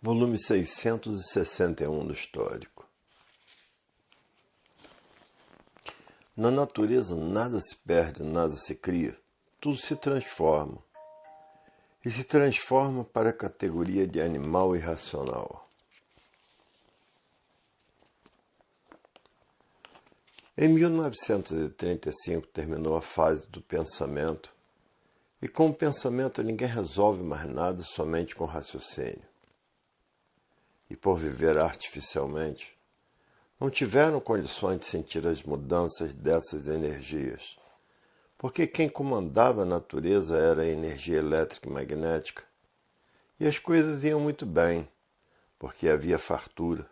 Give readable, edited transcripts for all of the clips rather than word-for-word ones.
Volume 661 do Histórico. Na natureza nada se perde, nada se cria, tudo se transforma. E se transforma para a categoria de animal irracional. Em 1935 terminou a fase do pensamento, e com o pensamento ninguém resolve mais nada somente com raciocínio. E por viver artificialmente, não tiveram condições de sentir as mudanças dessas energias, porque quem comandava a natureza era a energia elétrica e magnética, e as coisas iam muito bem, porque havia fartura.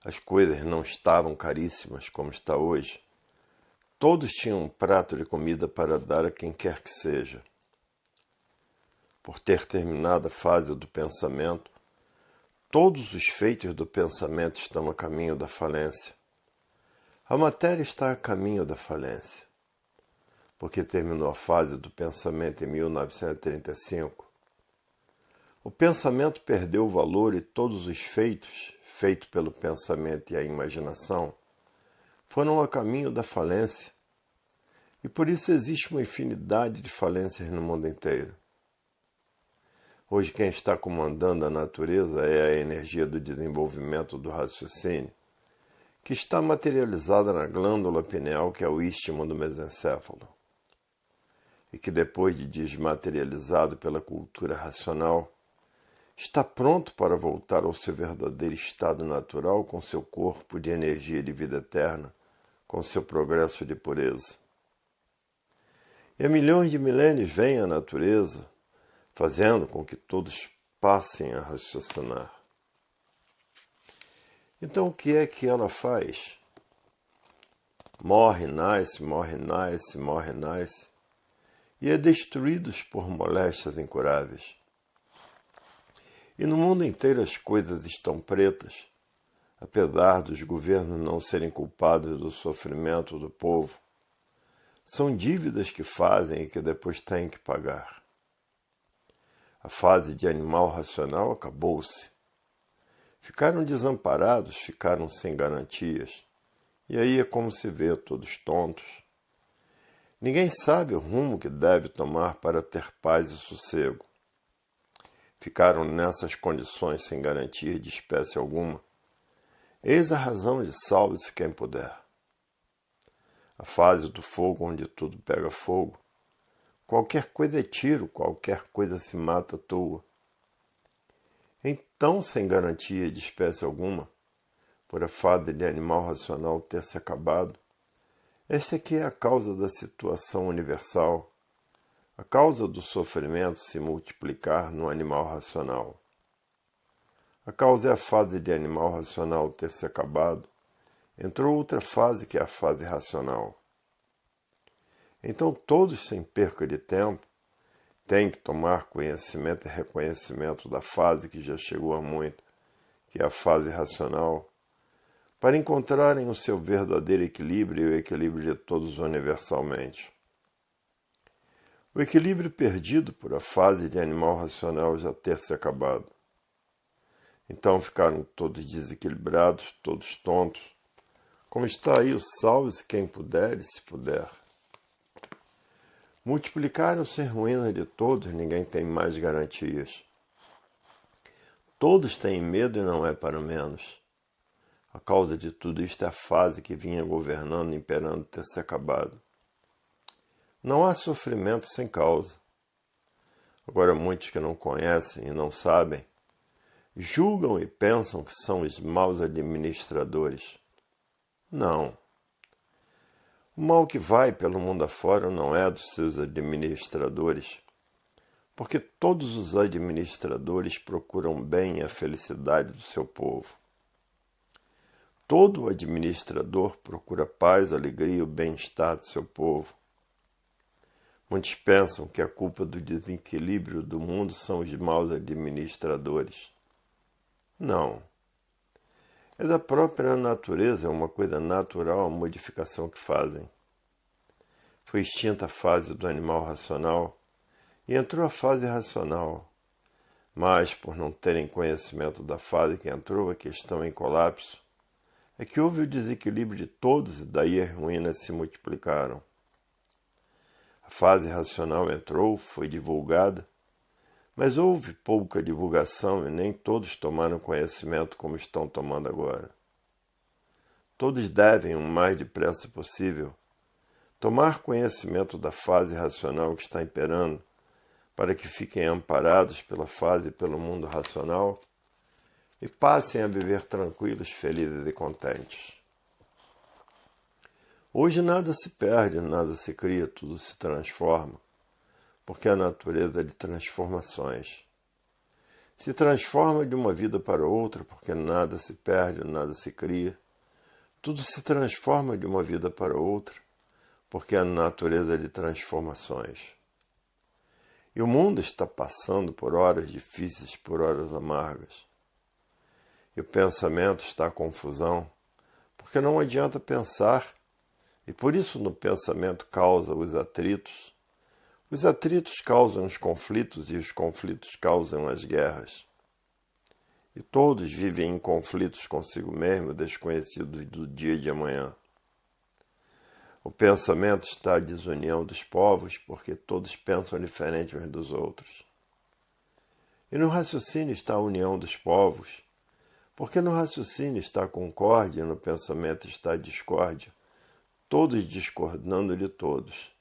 As coisas não estavam caríssimas como está hoje. Todos tinham um prato de comida para dar a quem quer que seja. Por ter terminado a fase do pensamento, todos os feitos do pensamento estão a caminho da falência. A matéria está a caminho da falência, porque terminou a fase do pensamento em 1935. O pensamento perdeu o valor e todos os feitos pelo pensamento e a imaginação foram a caminho da falência. E por isso existe uma infinidade de falências no mundo inteiro. Hoje quem está comandando a natureza é a energia do desenvolvimento do raciocínio, que está materializada na glândula pineal, que é o istmo do mesencéfalo, e que depois de desmaterializado pela cultura racional, está pronto para voltar ao seu verdadeiro estado natural com seu corpo de energia de vida eterna, com seu progresso de pureza. E há milhões de milênios vem a natureza, fazendo com que todos passem a raciocinar. Então o que é que ela faz? Morre, nasce, morre, nasce, morre, nasce, e é destruída por moléstias incuráveis. E no mundo inteiro as coisas estão pretas, apesar dos governos não serem culpados do sofrimento do povo. São dívidas que fazem e que depois têm que pagar. A fase de animal racional acabou-se. Ficaram desamparados, ficaram sem garantias. E aí é como se vê, todos tontos. Ninguém sabe o rumo que deve tomar para ter paz e sossego. Ficaram nessas condições sem garantia de espécie alguma. Eis a razão de salve-se quem puder. A fase do fogo onde tudo pega fogo. Qualquer coisa é tiro, qualquer coisa se mata à toa. Então, sem garantia de espécie alguma, por a fase de animal racional ter se acabado, esta aqui é a causa da situação universal, a causa do sofrimento se multiplicar no animal racional. A causa é a fase de animal racional ter se acabado, entrou outra fase que é a fase racional. Então todos, sem perca de tempo, têm que tomar conhecimento e reconhecimento da fase que já chegou a muito, que é a fase racional, para encontrarem o seu verdadeiro equilíbrio e o equilíbrio de todos universalmente. O equilíbrio perdido por a fase de animal racional já ter se acabado. Então ficaram todos desequilibrados, todos tontos. Como está aí o salve-se quem puder e se puder. Multiplicaram-se ruínas de todos, ninguém tem mais garantias. Todos têm medo e não é para menos. A causa de tudo isto é a fase que vinha governando, imperando, ter se acabado. Não há sofrimento sem causa. Agora muitos que não conhecem e não sabem, julgam e pensam que são os maus administradores. Não. O mal que vai pelo mundo afora não é dos seus administradores, porque todos os administradores procuram bem a felicidade do seu povo. Todo administrador procura paz, alegria e o bem-estar do seu povo. Muitos pensam que a culpa do desequilíbrio do mundo são os maus administradores. Não. É da própria natureza, é uma coisa natural a modificação que fazem. Foi extinta a fase do animal racional e entrou a fase racional. Mas, por não terem conhecimento da fase que entrou a questão em colapso, é que houve o desequilíbrio de todos e daí as ruínas se multiplicaram. A fase racional entrou, foi divulgada, mas houve pouca divulgação e nem todos tomaram conhecimento como estão tomando agora. Todos devem, o mais depressa possível, tomar conhecimento da fase racional que está imperando, para que fiquem amparados pela fase e pelo mundo racional e passem a viver tranquilos, felizes e contentes. Hoje nada se perde, nada se cria, tudo se transforma, porque a natureza é de transformações. Se transforma de uma vida para outra, porque nada se perde, nada se cria. Tudo se transforma de uma vida para outra, porque a natureza é de transformações. E o mundo está passando por horas difíceis, por horas amargas. E o pensamento está à confusão, porque não adianta pensar, e por isso no pensamento causa os atritos. Os atritos causam os conflitos, e os conflitos causam as guerras. E todos vivem em conflitos consigo mesmo, desconhecidos do dia de amanhã. O pensamento está à desunião dos povos, porque todos pensam diferente uns dos outros. E no raciocínio está a união dos povos, porque no raciocínio está a concórdia e no pensamento está a discórdia, todos discordando de todos.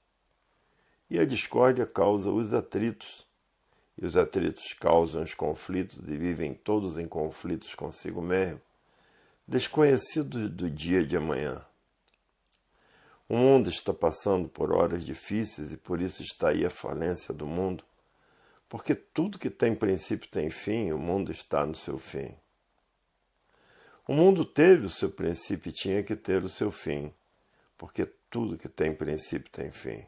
E a discórdia causa os atritos, e os atritos causam os conflitos e vivem todos em conflitos consigo mesmo, desconhecidos do dia de amanhã. O mundo está passando por horas difíceis e por isso está aí a falência do mundo, porque tudo que tem princípio tem fim, o mundo está no seu fim. O mundo teve o seu princípio e tinha que ter o seu fim, porque tudo que tem princípio tem fim.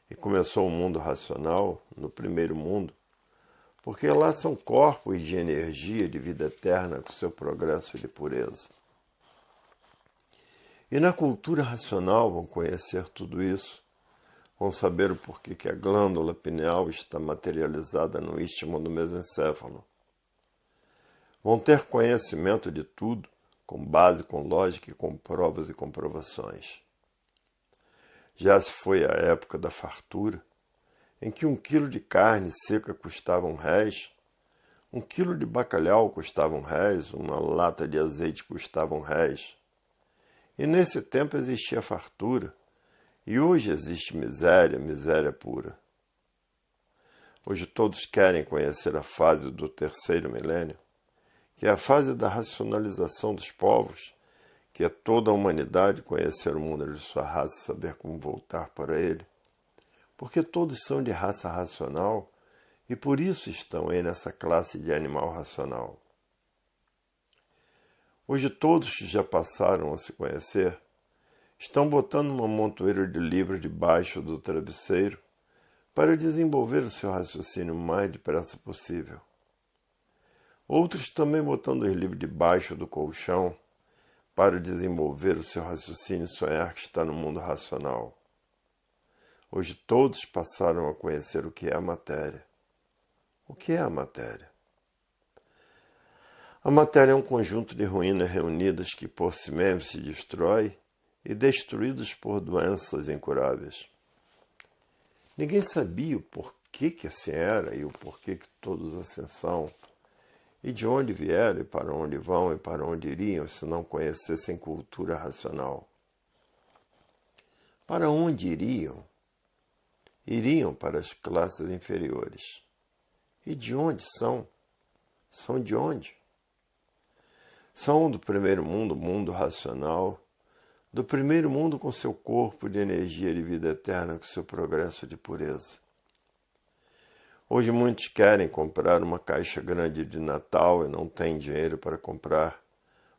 E começou o mundo racional, no primeiro mundo, porque lá são corpos de energia de vida eterna com seu progresso de pureza. E na cultura racional vão conhecer tudo isso, vão saber o porquê que a glândula pineal está materializada no istmo do mesencéfalo. Vão ter conhecimento de tudo, com base, com lógica e com provas e comprovações. Já se foi a época da fartura, em que 1 quilo de carne seca custava R$1, 1 quilo de bacalhau custava R$1, uma lata de azeite custava R$1. E nesse tempo existia fartura, e hoje existe miséria, miséria pura. Hoje todos querem conhecer a fase do terceiro milênio, que é a fase da racionalização dos povos, que é toda a humanidade conhecer o mundo de sua raça e saber como voltar para ele. Porque todos são de raça racional e por isso estão aí nessa classe de animal racional. Hoje todos que já passaram a se conhecer estão botando uma montoeira de livros debaixo do travesseiro para desenvolver o seu raciocínio o mais depressa possível. Outros também botando os livros debaixo do colchão para desenvolver o seu raciocínio e sonhar que está no mundo racional. Hoje todos passaram a conhecer o que é a matéria. O que é a matéria? A matéria é um conjunto de ruínas reunidas que por si mesmo se destrói e destruídas por doenças incuráveis. Ninguém sabia o porquê que assim era e o porquê que todos assim são, e de onde vieram, e para onde vão, e para onde iriam, se não conhecessem cultura racional. Para onde iriam? Iriam para as classes inferiores. E de onde são? São de onde? São do primeiro mundo, mundo racional, do primeiro mundo com seu corpo de energia de vida eterna, com seu progresso de pureza. Hoje muitos querem comprar uma caixa grande de Natal e não têm dinheiro para comprar,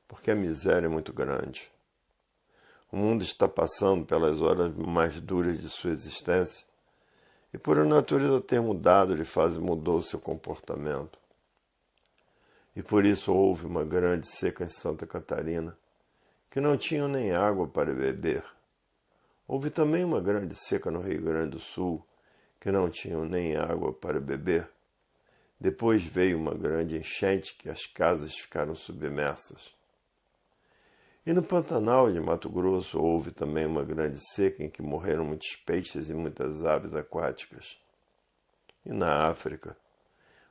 porque a miséria é muito grande. O mundo está passando pelas horas mais duras de sua existência e por a natureza ter mudado de fase mudou seu comportamento. E por isso houve uma grande seca em Santa Catarina, que não tinham nem água para beber. Houve também uma grande seca no Rio Grande do Sul, que não tinham nem água para beber. Depois veio uma grande enchente que as casas ficaram submersas. E no Pantanal de Mato Grosso houve também uma grande seca em que morreram muitos peixes e muitas aves aquáticas. E na África,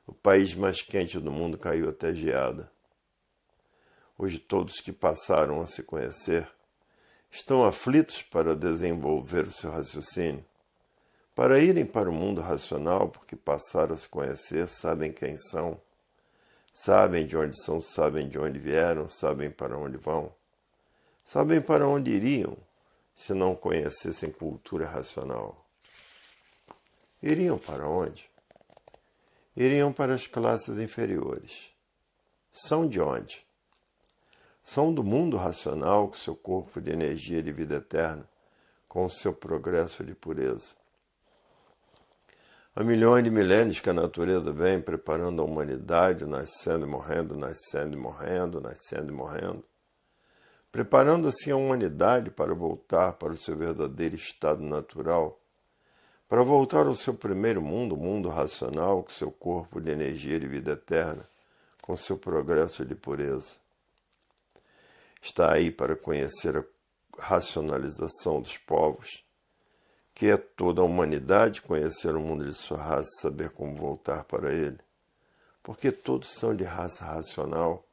o país mais quente do mundo, caiu até geada. Hoje todos que passaram a se conhecer estão aflitos para desenvolver o seu raciocínio, para irem para o mundo racional, porque passaram a se conhecer, sabem quem são, sabem de onde são, sabem de onde vieram, sabem para onde vão, sabem para onde iriam se não conhecessem cultura racional. Iriam para onde? Iriam para as classes inferiores. São de onde? São do mundo racional, com seu corpo de energia de vida eterna, com o seu progresso de pureza. Há milhões de milênios que a natureza vem preparando a humanidade, nascendo e morrendo, nascendo e morrendo, nascendo e morrendo, preparando assim a humanidade para voltar para o seu verdadeiro estado natural, para voltar ao seu primeiro mundo, o mundo racional, com seu corpo de energia de vida eterna, com seu progresso de pureza. Está aí para conhecer a racionalização dos povos, que é toda a humanidade conhecer o mundo de sua raça e saber como voltar para ele, porque todos são de raça racional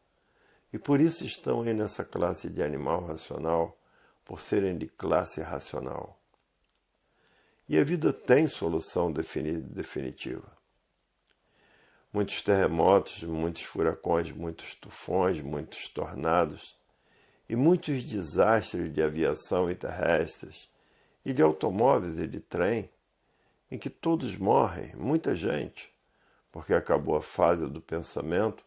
e por isso estão aí nessa classe de animal racional, por serem de classe racional. E a vida tem solução definitiva. Muitos terremotos, muitos furacões, muitos tufões, muitos tornados e muitos desastres de aviação e terrestres, e de automóveis e de trem, em que todos morrem, muita gente, porque acabou a fase do pensamento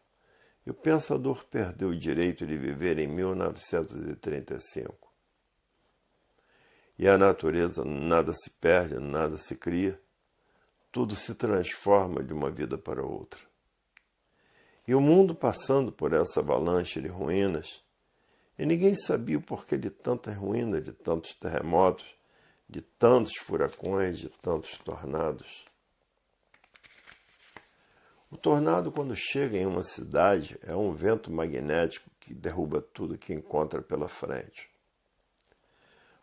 e o pensador perdeu o direito de viver em 1935. E a natureza nada se perde, nada se cria, tudo se transforma de uma vida para outra. E o mundo passando por essa avalanche de ruínas, e ninguém sabia o porquê de tantas ruínas, de tantos terremotos, de tantos furacões, de tantos tornados. O tornado, quando chega em uma cidade, é um vento magnético que derruba tudo que encontra pela frente.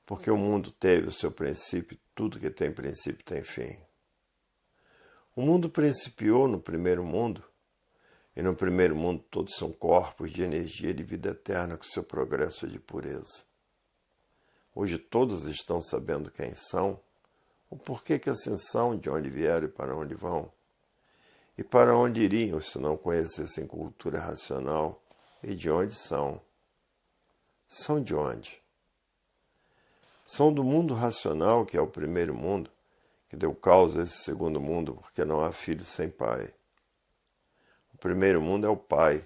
Porque o mundo teve o seu princípio, tudo que tem princípio tem fim. O mundo principiou no primeiro mundo, e no primeiro mundo todos são corpos de energia de vida eterna com seu progresso de pureza. Hoje todos estão sabendo quem são, o porquê que assim são, de onde vieram e para onde vão. E para onde iriam se não conhecessem cultura racional e de onde são. São de onde? São do mundo racional, que é o primeiro mundo, que deu causa a esse segundo mundo, porque não há filho sem pai. O primeiro mundo é o pai.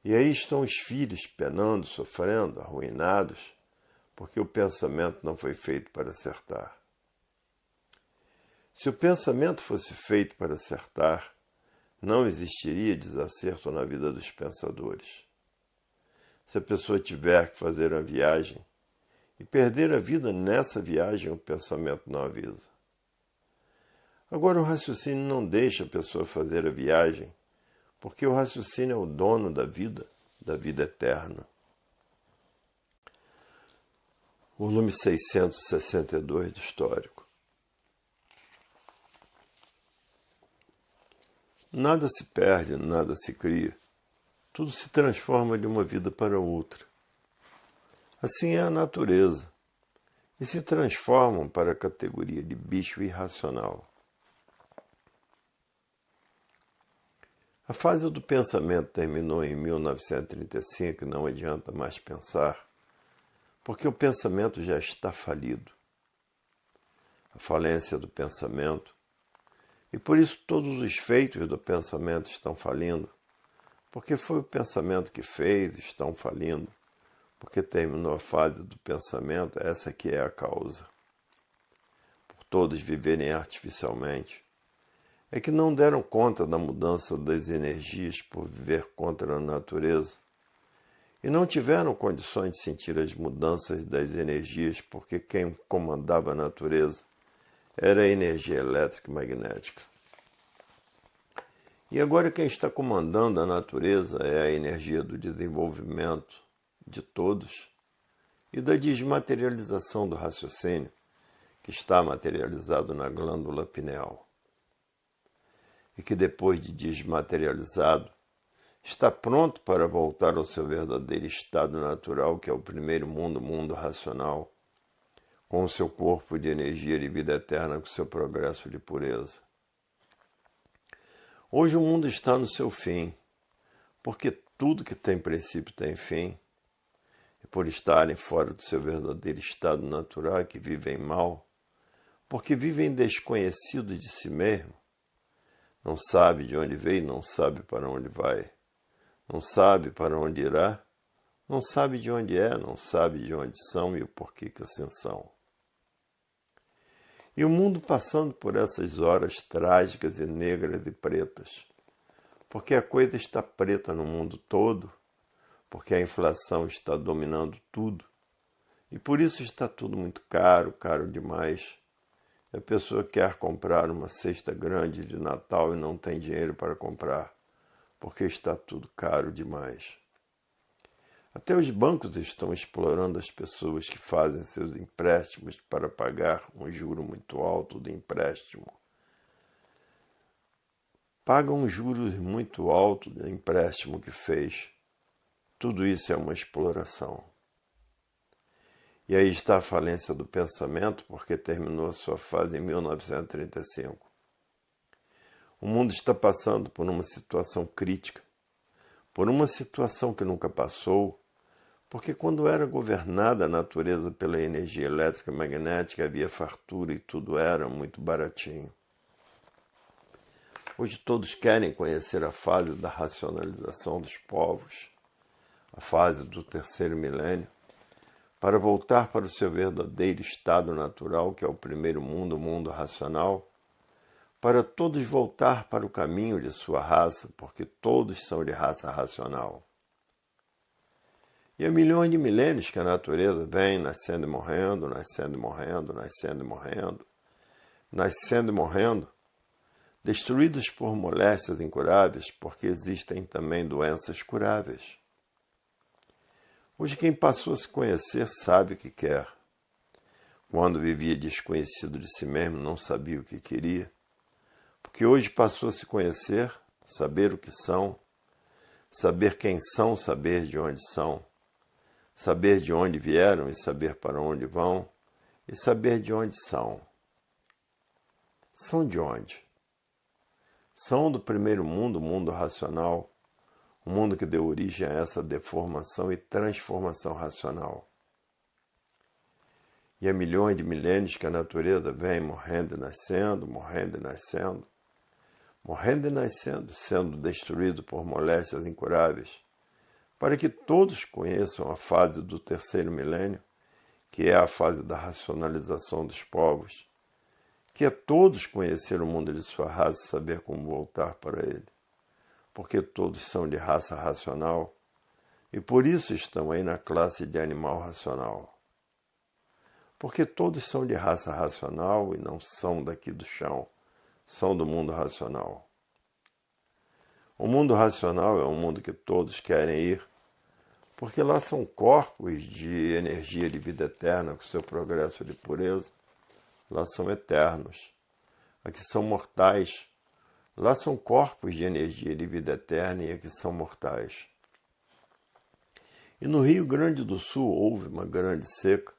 E aí estão os filhos penando, sofrendo, arruinados, porque o pensamento não foi feito para acertar. Se o pensamento fosse feito para acertar, não existiria desacerto na vida dos pensadores. Se a pessoa tiver que fazer uma viagem e perder a vida nessa viagem, o pensamento não avisa. Agora, o raciocínio não deixa a pessoa fazer a viagem, porque o raciocínio é o dono da vida eterna. Volume 662 do Histórico. Nada se perde, nada se cria. Tudo se transforma de uma vida para outra. Assim é a natureza. E se transformam para a categoria de bicho irracional. A fase do pensamento terminou em 1935 e não adianta mais pensar, porque o pensamento já está falido. A falência do pensamento. E por isso todos os feitos do pensamento estão falindo, porque foi o pensamento que fez, estão falindo, porque terminou a fase do pensamento, essa que é a causa. Por todos viverem artificialmente, é que não deram conta da mudança das energias por viver contra a natureza, e não tiveram condições de sentir as mudanças das energias, porque quem comandava a natureza era a energia elétrica e magnética. E agora quem está comandando a natureza é a energia do desenvolvimento de todos e da desmaterialização do raciocínio, que está materializado na glândula pineal. E que depois de desmaterializado, está pronto para voltar ao seu verdadeiro estado natural, que é o primeiro mundo, o mundo racional, com o seu corpo de energia de vida eterna, com o seu progresso de pureza. Hoje o mundo está no seu fim, porque tudo que tem princípio tem fim, e por estarem fora do seu verdadeiro estado natural, que vivem mal, porque vivem desconhecidos de si mesmo, não sabe de onde veio, não sabe para onde vai, não sabe para onde irá, não sabe de onde é, não sabe de onde são e o porquê que assim são. E o mundo passando por essas horas trágicas e negras e pretas, porque a coisa está preta no mundo todo, porque a inflação está dominando tudo, e por isso está tudo muito caro, caro demais. A pessoa quer comprar uma cesta grande de Natal e não tem dinheiro para comprar, porque está tudo caro demais. Até os bancos estão explorando as pessoas que fazem seus empréstimos para pagar um juro muito alto do empréstimo. Pagam um juros muito alto do empréstimo que fez. Tudo isso é uma exploração. E aí está a falência do pensamento, porque terminou a sua fase em 1935. O mundo está passando por uma situação crítica, por uma situação que nunca passou, porque quando era governada a natureza pela energia elétrica e magnética, havia fartura e tudo era muito baratinho. Hoje todos querem conhecer a fase da racionalização dos povos, a fase do terceiro milênio, para voltar para o seu verdadeiro estado natural, que é o primeiro mundo, o mundo racional, para todos voltar para o caminho de sua raça, porque todos são de raça racional. E há milhões de milênios que a natureza vem nascendo e morrendo, nascendo e morrendo, nascendo e morrendo, nascendo e morrendo, destruídos por moléstias incuráveis, porque existem também doenças curáveis. Hoje quem passou a se conhecer sabe o que quer. Quando vivia desconhecido de si mesmo, não sabia o que queria. Porque hoje passou a se conhecer, saber o que são, saber quem são, saber de onde são, saber de onde vieram e saber para onde vão, e saber de onde são. São de onde? São do primeiro mundo, o mundo racional, o mundo que deu origem a essa deformação e transformação racional. E há milhões de milênios que a natureza vem morrendo e nascendo, morrendo e nascendo, morrendo e nascendo, sendo destruído por moléstias incuráveis, para que todos conheçam a fase do terceiro milênio, que é a fase da racionalização dos povos, que é todos conhecer o mundo de sua raça e saber como voltar para ele, porque todos são de raça racional e por isso estão aí na classe de animal racional. Porque todos são de raça racional e não são daqui do chão, são do mundo racional. O mundo racional é um mundo que todos querem ir, porque lá são corpos de energia de vida eterna com seu progresso de pureza. Lá são eternos. Aqui são mortais. Lá são corpos de energia de vida eterna e aqui são mortais. E no Rio Grande do Sul houve uma grande seca,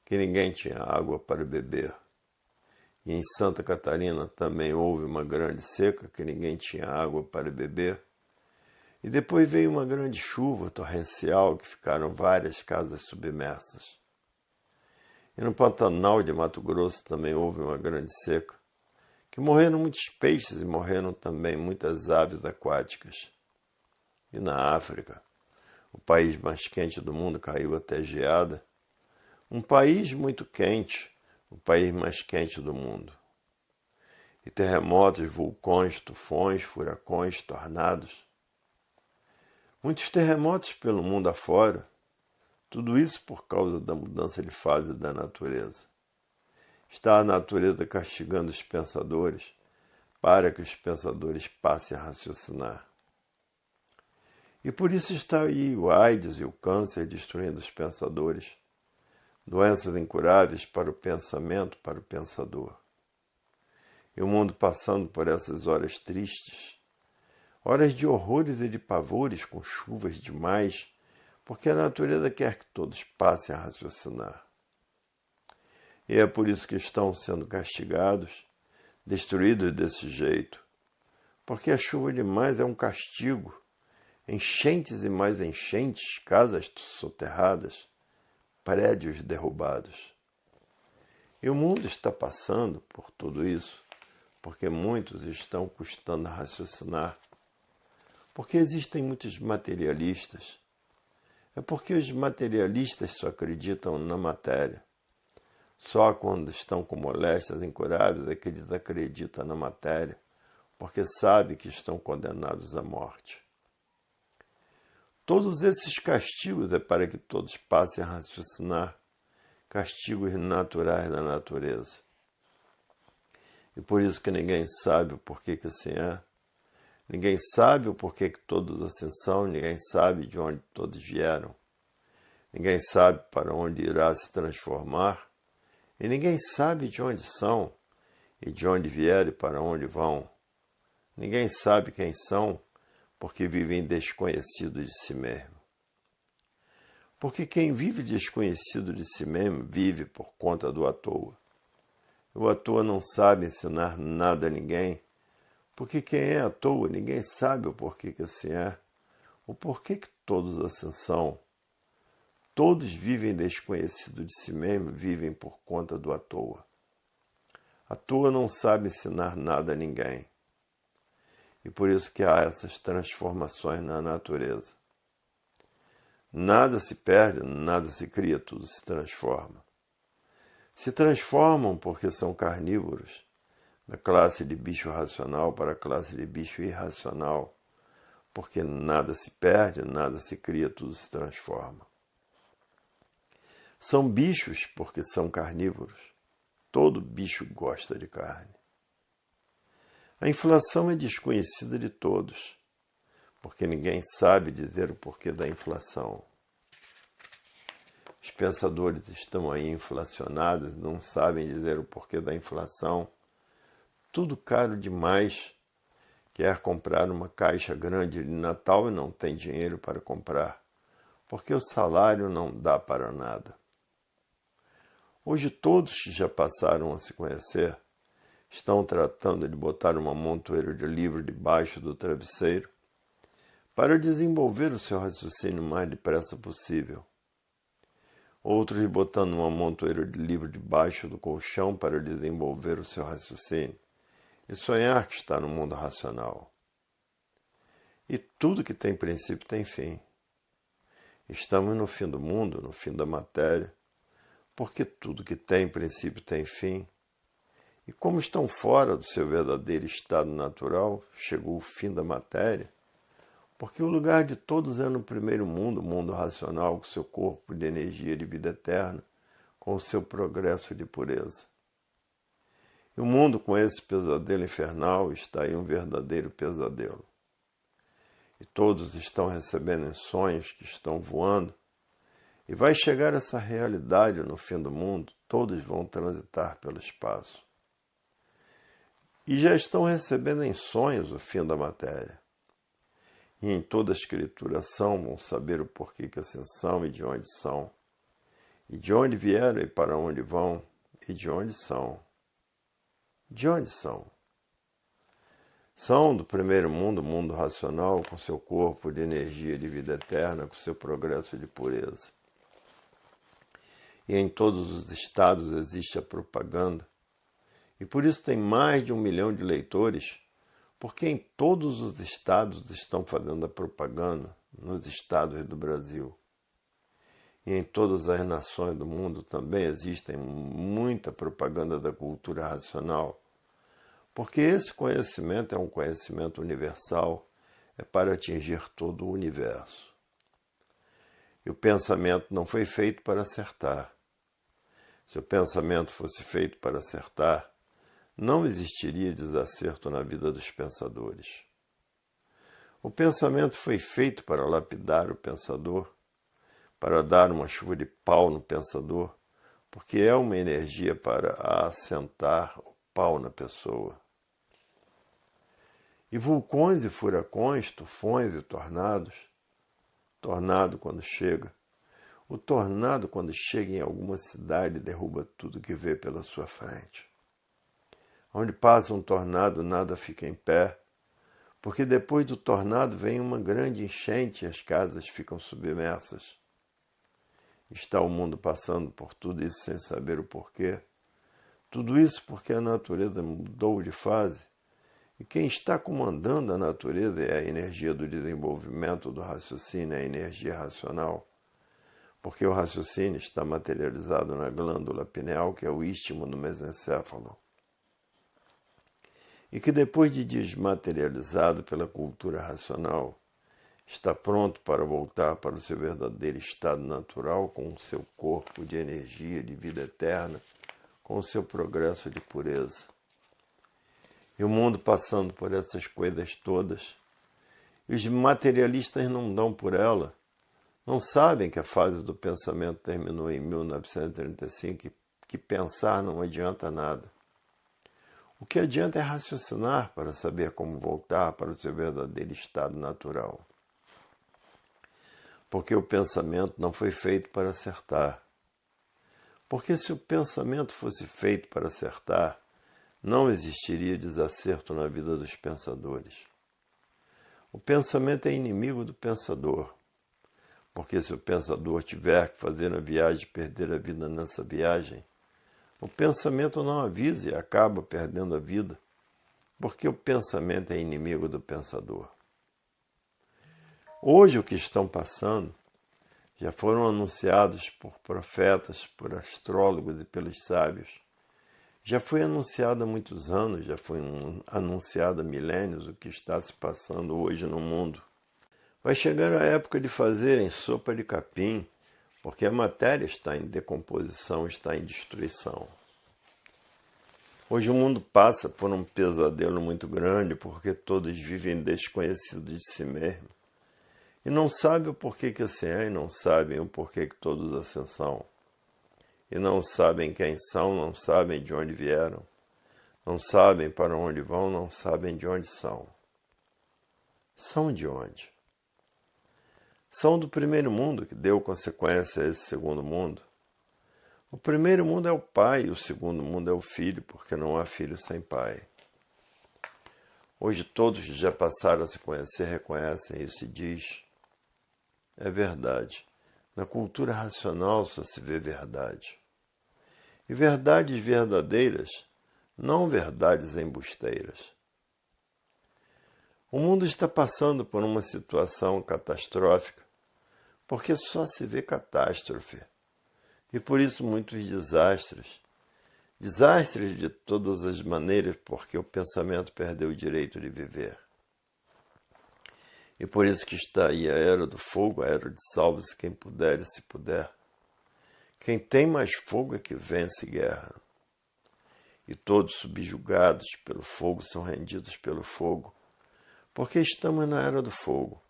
que ninguém tinha água para beber. E em Santa Catarina também houve uma grande seca, que ninguém tinha água para beber. E depois veio uma grande chuva torrencial, que ficaram várias casas submersas. E no Pantanal de Mato Grosso também houve uma grande seca, que morreram muitos peixes e morreram também muitas aves aquáticas. E na África, o país mais quente do mundo, caiu até geada. Um país muito quente, o país mais quente do mundo. E terremotos, vulcões, tufões, furacões, tornados. Muitos terremotos pelo mundo afora. Tudo isso por causa da mudança de fase da natureza. Está a natureza castigando os pensadores para que os pensadores passem a raciocinar. E por isso está aí o AIDS e o câncer destruindo os pensadores, doenças incuráveis para o pensamento, para o pensador. E o mundo passando por essas horas tristes, horas de horrores e de pavores com chuvas demais, porque a natureza quer que todos passem a raciocinar. E é por isso que estão sendo castigados, destruídos desse jeito, porque a chuva demais é um castigo, enchentes e mais enchentes, casas soterradas, prédios derrubados. E o mundo está passando por tudo isso, porque muitos estão custando a raciocinar, porque existem muitos materialistas. É porque os materialistas só acreditam na matéria. Só quando estão com moléstias incuráveis é que eles acreditam na matéria, porque sabem que estão condenados à morte. Todos esses castigos é para que todos passem a raciocinar, castigos naturais da natureza. E por isso que ninguém sabe o porquê que assim é. Ninguém sabe o porquê que todos assim são, ninguém sabe de onde todos vieram. Ninguém sabe para onde irá se transformar, e ninguém sabe de onde são, e de onde vieram e para onde vão. Ninguém sabe quem são, porque vivem desconhecidos de si mesmo. Porque quem vive desconhecido de si mesmo vive por conta do à toa. O à toa não sabe ensinar nada a ninguém, porque quem é à toa ninguém sabe o porquê que assim é, o porquê que todos assim são. Todos vivem desconhecido de si mesmo, vivem por conta do à toa. À toa não sabe ensinar nada a ninguém. E por isso que há essas transformações na natureza. Nada se perde, nada se cria, tudo se transforma. Se transformam porque são carnívoros, da classe de bicho racional para a classe de bicho irracional, porque nada se perde, nada se cria, tudo se transforma. São bichos porque são carnívoros. Todo bicho gosta de carne. A inflação é desconhecida de todos, porque ninguém sabe dizer o porquê da inflação. Os pensadores estão aí inflacionados, não sabem dizer o porquê da inflação. Tudo caro demais. Quer comprar uma caixa grande de Natal e não tem dinheiro para comprar, porque o salário não dá para nada. Hoje todos que já passaram a se conhecer estão tratando de botar uma montoeira de livro debaixo do travesseiro para desenvolver o seu raciocínio o mais depressa possível. Outros botando uma montoeira de livro debaixo do colchão para desenvolver o seu raciocínio e sonhar que está no mundo racional. E tudo que tem princípio tem fim. Estamos no fim do mundo, no fim da matéria, porque tudo que tem princípio tem fim. E como estão fora do seu verdadeiro estado natural, chegou o fim da matéria, porque o lugar de todos é no primeiro mundo, o mundo racional, com seu corpo de energia de vida eterna, com o seu progresso de pureza. E o mundo com esse pesadelo infernal está aí um verdadeiro pesadelo. E todos estão recebendo em sonhos que estão voando, e vai chegar essa realidade no fim do mundo, todos vão transitar pelo espaço. E já estão recebendo em sonhos o fim da matéria. E em toda a escrituração vão saber o porquê que assim são e de onde são, e de onde vieram e para onde vão, e de onde são. De onde são? São do primeiro mundo, o mundo racional, com seu corpo de energia de vida eterna, com seu progresso de pureza. E em todos os estados existe a propaganda, e por isso tem mais de 1 milhão de leitores, porque em todos os estados estão fazendo a propaganda, nos estados do Brasil. E em todas as nações do mundo também existem muita propaganda da cultura racional, porque esse conhecimento é um conhecimento universal, é para atingir todo o universo. E o pensamento não foi feito para acertar. Se o pensamento fosse feito para acertar, não existiria desacerto na vida dos pensadores. O pensamento foi feito para lapidar o pensador, para dar uma chuva de pau no pensador, porque é uma energia para assentar o pau na pessoa. E vulcões e furacões, tufões e tornados, tornado quando chega. O tornado, quando chega em alguma cidade, derruba tudo que vê pela sua frente. Onde passa um tornado, nada fica em pé, porque depois do tornado vem uma grande enchente e as casas ficam submersas. Está o mundo passando por tudo isso sem saber o porquê. Tudo isso porque a natureza mudou de fase. E quem está comandando a natureza é a energia do desenvolvimento do raciocínio, a energia racional. Porque o raciocínio está materializado na glândula pineal, que é o istmo do mesencéfalo. E que depois de desmaterializado pela cultura racional, está pronto para voltar para o seu verdadeiro estado natural, com o seu corpo de energia, de vida eterna, com o seu progresso de pureza. E o mundo passando por essas coisas todas, e os materialistas não dão por ela, não sabem que a fase do pensamento terminou em 1935, que pensar não adianta nada. O que adianta é raciocinar para saber como voltar para o seu verdadeiro estado natural. Porque o pensamento não foi feito para acertar. Porque se o pensamento fosse feito para acertar, não existiria desacerto na vida dos pensadores. O pensamento é inimigo do pensador. Porque se o pensador tiver que fazer a viagem e perder a vida nessa viagem, o pensamento não avisa e acaba perdendo a vida, porque o pensamento é inimigo do pensador. Hoje o que estão passando já foram anunciados por profetas, por astrólogos e pelos sábios. Já foi anunciado há muitos anos, já foi anunciado há milênios o que está se passando hoje no mundo. Vai chegar a época de fazerem sopa de capim, porque a matéria está em decomposição, está em destruição. Hoje o mundo passa por um pesadelo muito grande, porque todos vivem desconhecidos de si mesmo. E não sabem o porquê que assim é, e não sabem o porquê que todos assim são. E não sabem quem são, não sabem de onde vieram. Não sabem para onde vão, não sabem de onde são. São de onde? São do primeiro mundo, que deu consequência a esse segundo mundo. O primeiro mundo é o pai, o segundo mundo é o filho, porque não há filho sem pai. Hoje todos que já passaram a se conhecer reconhecem isso e diz: é verdade. Na cultura racional só se vê verdade. E verdades verdadeiras, não verdades embusteiras. O mundo está passando por uma situação catastrófica, porque só se vê catástrofe. E por isso muitos desastres. Desastres de todas as maneiras, porque o pensamento perdeu o direito de viver. E por isso que está aí a era do fogo, a era de salve-se quem puder e se puder. Quem tem mais fogo é que vence guerra. E todos subjugados pelo fogo são rendidos pelo fogo, porque estamos na era do fogo.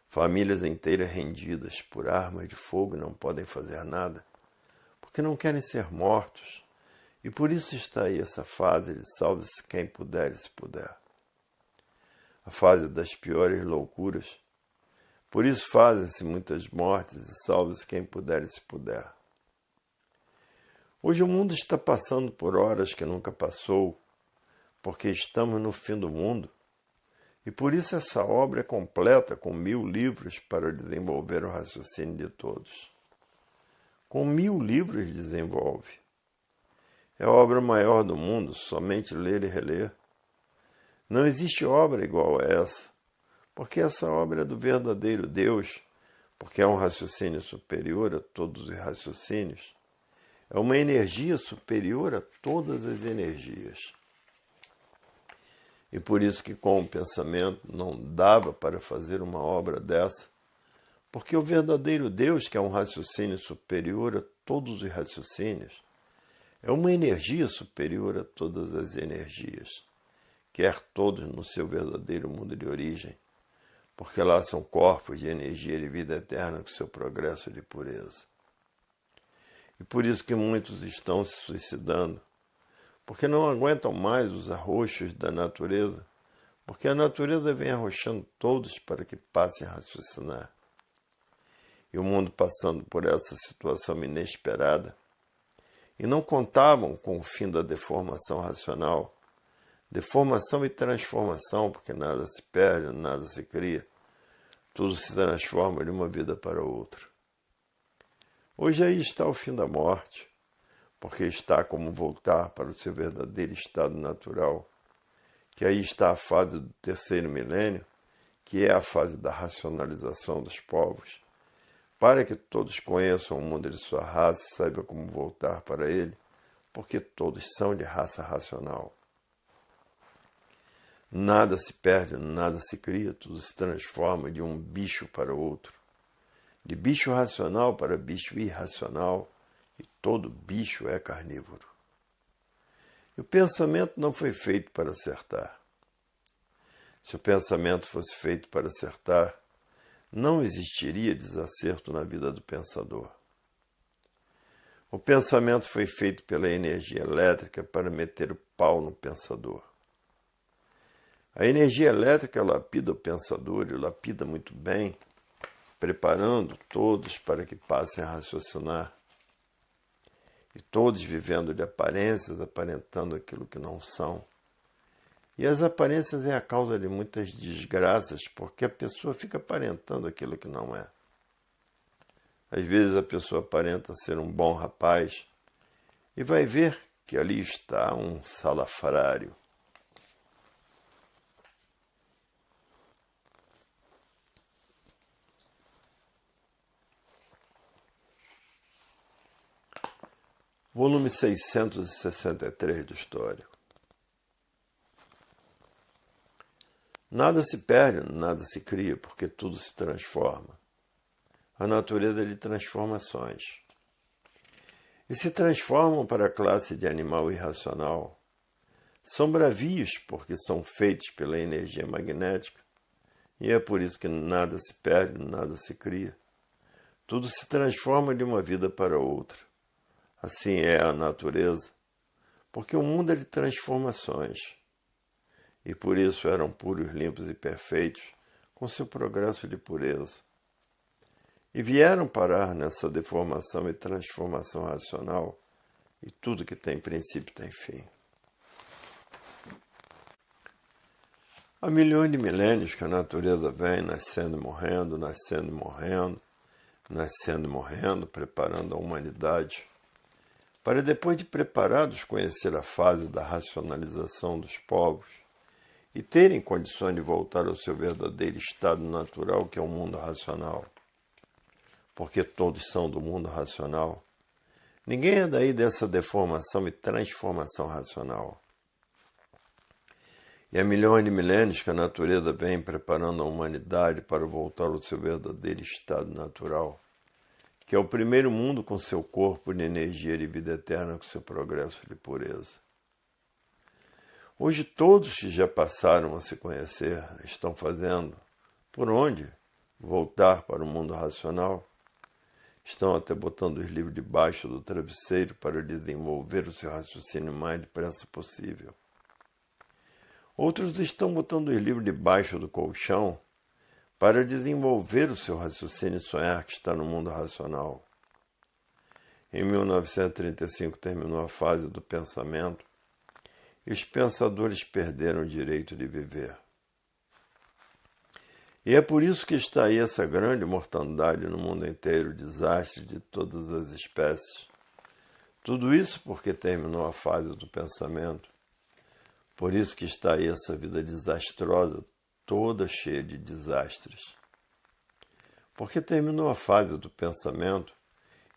Famílias inteiras rendidas por armas de fogo não podem fazer nada, porque não querem ser mortos. E por isso está aí essa fase de salve-se quem puder e se puder. A fase das piores loucuras. Por isso fazem-se muitas mortes e salve-se quem puder e se puder. Hoje o mundo está passando por horas que nunca passou, porque estamos no fim do mundo. E por isso essa obra é completa, com 1000 livros para desenvolver o raciocínio de todos. Com 1000 livros desenvolve. É a obra maior do mundo, somente ler e reler. Não existe obra igual a essa, porque essa obra é do verdadeiro Deus, porque é um raciocínio superior a todos os raciocínios. É uma energia superior a todas as energias. E por isso que com o pensamento não dava para fazer uma obra dessa, porque o verdadeiro Deus, que é um raciocínio superior a todos os raciocínios, É uma energia superior a todas as energias, quer todos no seu verdadeiro mundo de origem, porque lá são corpos de energia de vida eterna com seu progresso de pureza. E por isso que muitos estão se suicidando, porque não aguentam mais os arroxos da natureza, porque a natureza vem arrochando todos para que passem a raciocinar. E o mundo passando por essa situação inesperada, e não contavam com o fim da deformação racional, deformação e transformação, porque nada se perde, nada se cria, tudo se transforma de uma vida para outra. Hoje aí está o fim da morte, porque está como voltar para o seu verdadeiro estado natural, que aí está a fase do terceiro milênio, que é a fase da racionalização dos povos, para que todos conheçam o mundo de sua raça e saibam como voltar para ele, porque todos são de raça racional. Nada se perde, nada se cria, tudo se transforma de um bicho para outro, de bicho racional para bicho irracional, e todo bicho é carnívoro. E o pensamento não foi feito para acertar. Se o pensamento fosse feito para acertar, não existiria desacerto na vida do pensador. O pensamento foi feito pela energia elétrica para meter o pau no pensador. A energia elétrica lapida o pensador e lapida muito bem, preparando todos para que passem a raciocinar. E todos vivendo de aparências, aparentando aquilo que não são. E as aparências é a causa de muitas desgraças, porque a pessoa fica aparentando aquilo que não é. Às vezes a pessoa aparenta ser um bom rapaz e vai ver que ali está um salafrário. Volume 663 do Histórico. Nada se perde, nada se cria, porque tudo se transforma. A natureza é de transformações. E se transformam para a classe de animal irracional. São bravios, porque são feitos pela energia magnética, e é por isso que nada se perde, nada se cria. Tudo se transforma de uma vida para outra. Assim é a natureza, porque o mundo é de transformações. E por isso eram puros, limpos e perfeitos, com seu progresso de pureza. E vieram parar nessa deformação e transformação racional, e tudo que tem princípio tem fim. Há milhões de milênios que a natureza vem nascendo e morrendo, nascendo e morrendo, nascendo e morrendo, preparando a humanidade, para depois de preparados conhecer a fase da racionalização dos povos e terem condições de voltar ao seu verdadeiro estado natural, que é o mundo racional. Porque todos são do mundo racional. Ninguém é daí dessa deformação e transformação racional. E há milhões de milênios que a natureza vem preparando a humanidade para voltar ao seu verdadeiro estado natural, que é o primeiro mundo com seu corpo de energia de vida eterna, com seu progresso de pureza. Hoje todos que já passaram a se conhecer estão fazendo, por onde? Voltar para o mundo racional. Estão até botando os livros debaixo do travesseiro para desenvolver o seu raciocínio mais depressa possível. Outros estão botando os livros debaixo do colchão para desenvolver o seu raciocínio e sonhar que está no mundo racional. Em 1935 terminou a fase do pensamento e os pensadores perderam o direito de viver. E é por isso que está aí essa grande mortandade no mundo inteiro, desastre de todas as espécies. Tudo isso porque terminou a fase do pensamento. Por isso que está aí essa vida desastrosa, toda cheia de desastres. Porque terminou a fase do pensamento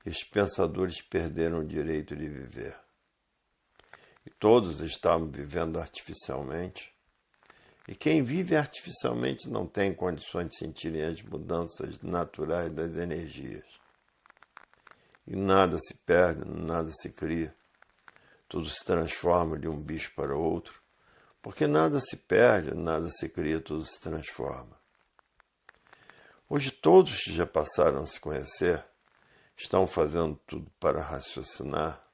e os pensadores perderam o direito de viver. E todos estavam vivendo artificialmente. E quem vive artificialmente não tem condições de sentir as mudanças naturais das energias. E nada se perde, nada se cria. tudo se transforma de um bicho para outro, porque nada se perde, nada se cria, tudo se transforma. Hoje todos que já passaram a se conhecer estão fazendo tudo para raciocinar,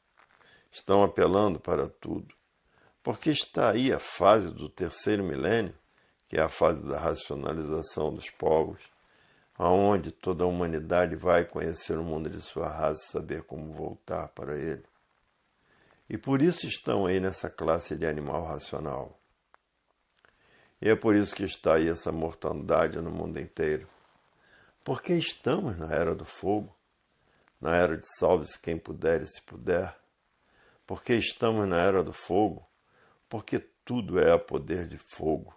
estão apelando para tudo, porque está aí a fase do terceiro milênio, que é a fase da racionalização dos povos, aonde toda a humanidade vai conhecer o mundo de sua raça e saber como voltar para ele. E por isso estão aí nessa classe de animal racional. E é por isso que está aí essa mortandade no mundo inteiro. Porque estamos na era do fogo, na era de salve-se quem puder e se puder. Porque estamos na era do fogo, porque tudo é a poder de fogo.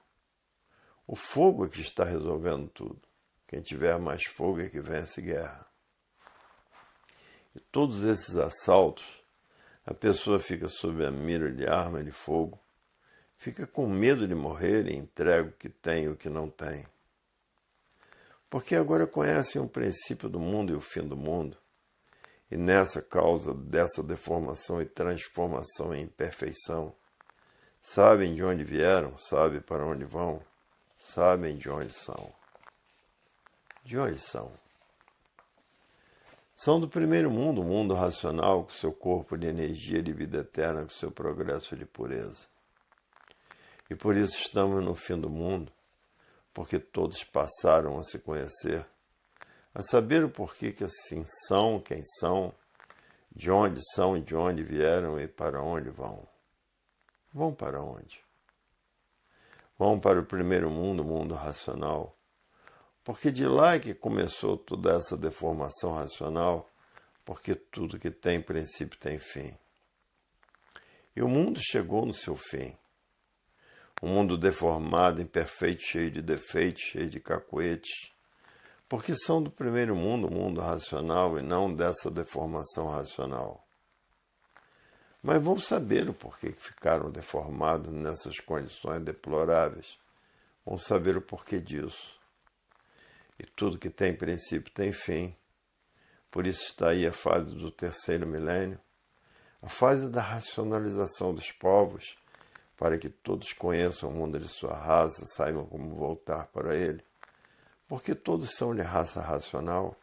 O fogo é que está resolvendo tudo. Quem tiver mais fogo é que vence guerra. E todos esses assaltos, a pessoa fica sob a mira de arma de fogo, fica com medo de morrer e entrega o que tem e o que não tem. Porque agora conhecem o princípio do mundo e o fim do mundo, e nessa causa dessa deformação e transformação em imperfeição, sabem de onde vieram, sabem para onde vão, sabem de onde são. De onde são? São do primeiro mundo, o mundo racional, com seu corpo de energia de vida eterna, com seu progresso de pureza. E por isso estamos no fim do mundo, porque todos passaram a se conhecer, a saber o porquê que assim são, quem são, de onde vieram e para onde vão. Vão para onde? Vão para o primeiro mundo, o mundo racional, porque de lá é que começou toda essa deformação racional, porque tudo que tem princípio tem fim. E o mundo chegou no seu fim. Um mundo deformado, imperfeito, cheio de defeitos, cheio de cacoetes, porque são do primeiro mundo, o mundo racional, e não dessa deformação racional. Mas vão saber o porquê que ficaram deformados nessas condições deploráveis. Vão saber o porquê disso. E tudo que tem princípio tem fim. Por isso está aí a fase do terceiro milênio, a fase da racionalização dos povos, para que todos conheçam o mundo de sua raça, saibam como voltar para ele. Porque todos são de raça racional,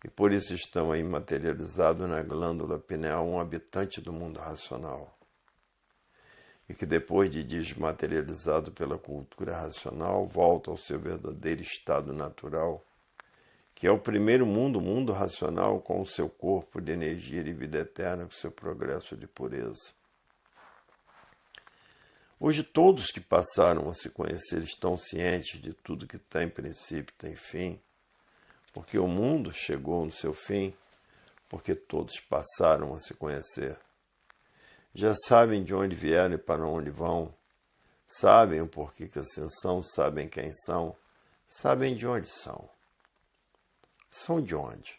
e por isso estão aí materializados na glândula pineal, um habitante do mundo racional. E que depois de desmaterializado pela cultura racional, volta ao seu verdadeiro estado natural, que é o primeiro mundo, o mundo racional, com o seu corpo de energia e vida eterna, com o seu progresso de pureza. Hoje todos que passaram a se conhecer estão cientes de tudo que tem princípio tem fim, porque o mundo chegou no seu fim, porque todos passaram a se conhecer. Já sabem de onde vieram e para onde vão, sabem o porquê que assim são, sabem quem são, sabem de onde são. São de onde?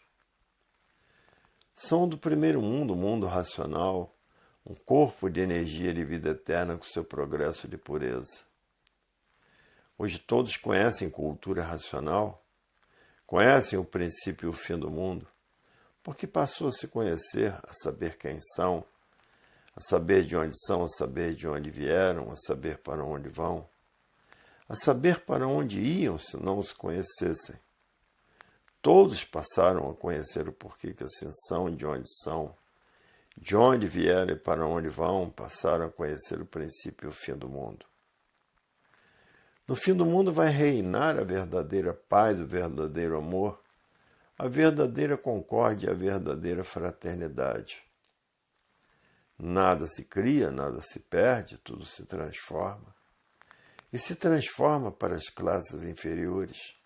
São do primeiro mundo, o mundo racional, um corpo de energia de vida eterna com seu progresso de pureza. Hoje todos conhecem cultura racional, conhecem o princípio e o fim do mundo, porque passou a se conhecer, a saber quem são, a saber de onde são, a saber de onde vieram, a saber para onde vão, a saber para onde iam se não os conhecessem. Todos passaram a conhecer o porquê que assim são, de onde vieram e para onde vão, passaram a conhecer o princípio e o fim do mundo. No fim do mundo vai reinar a verdadeira paz, o verdadeiro amor, a verdadeira concórdia, a verdadeira fraternidade. Nada se cria, nada se perde, tudo se transforma. E se transforma para as classes inferiores,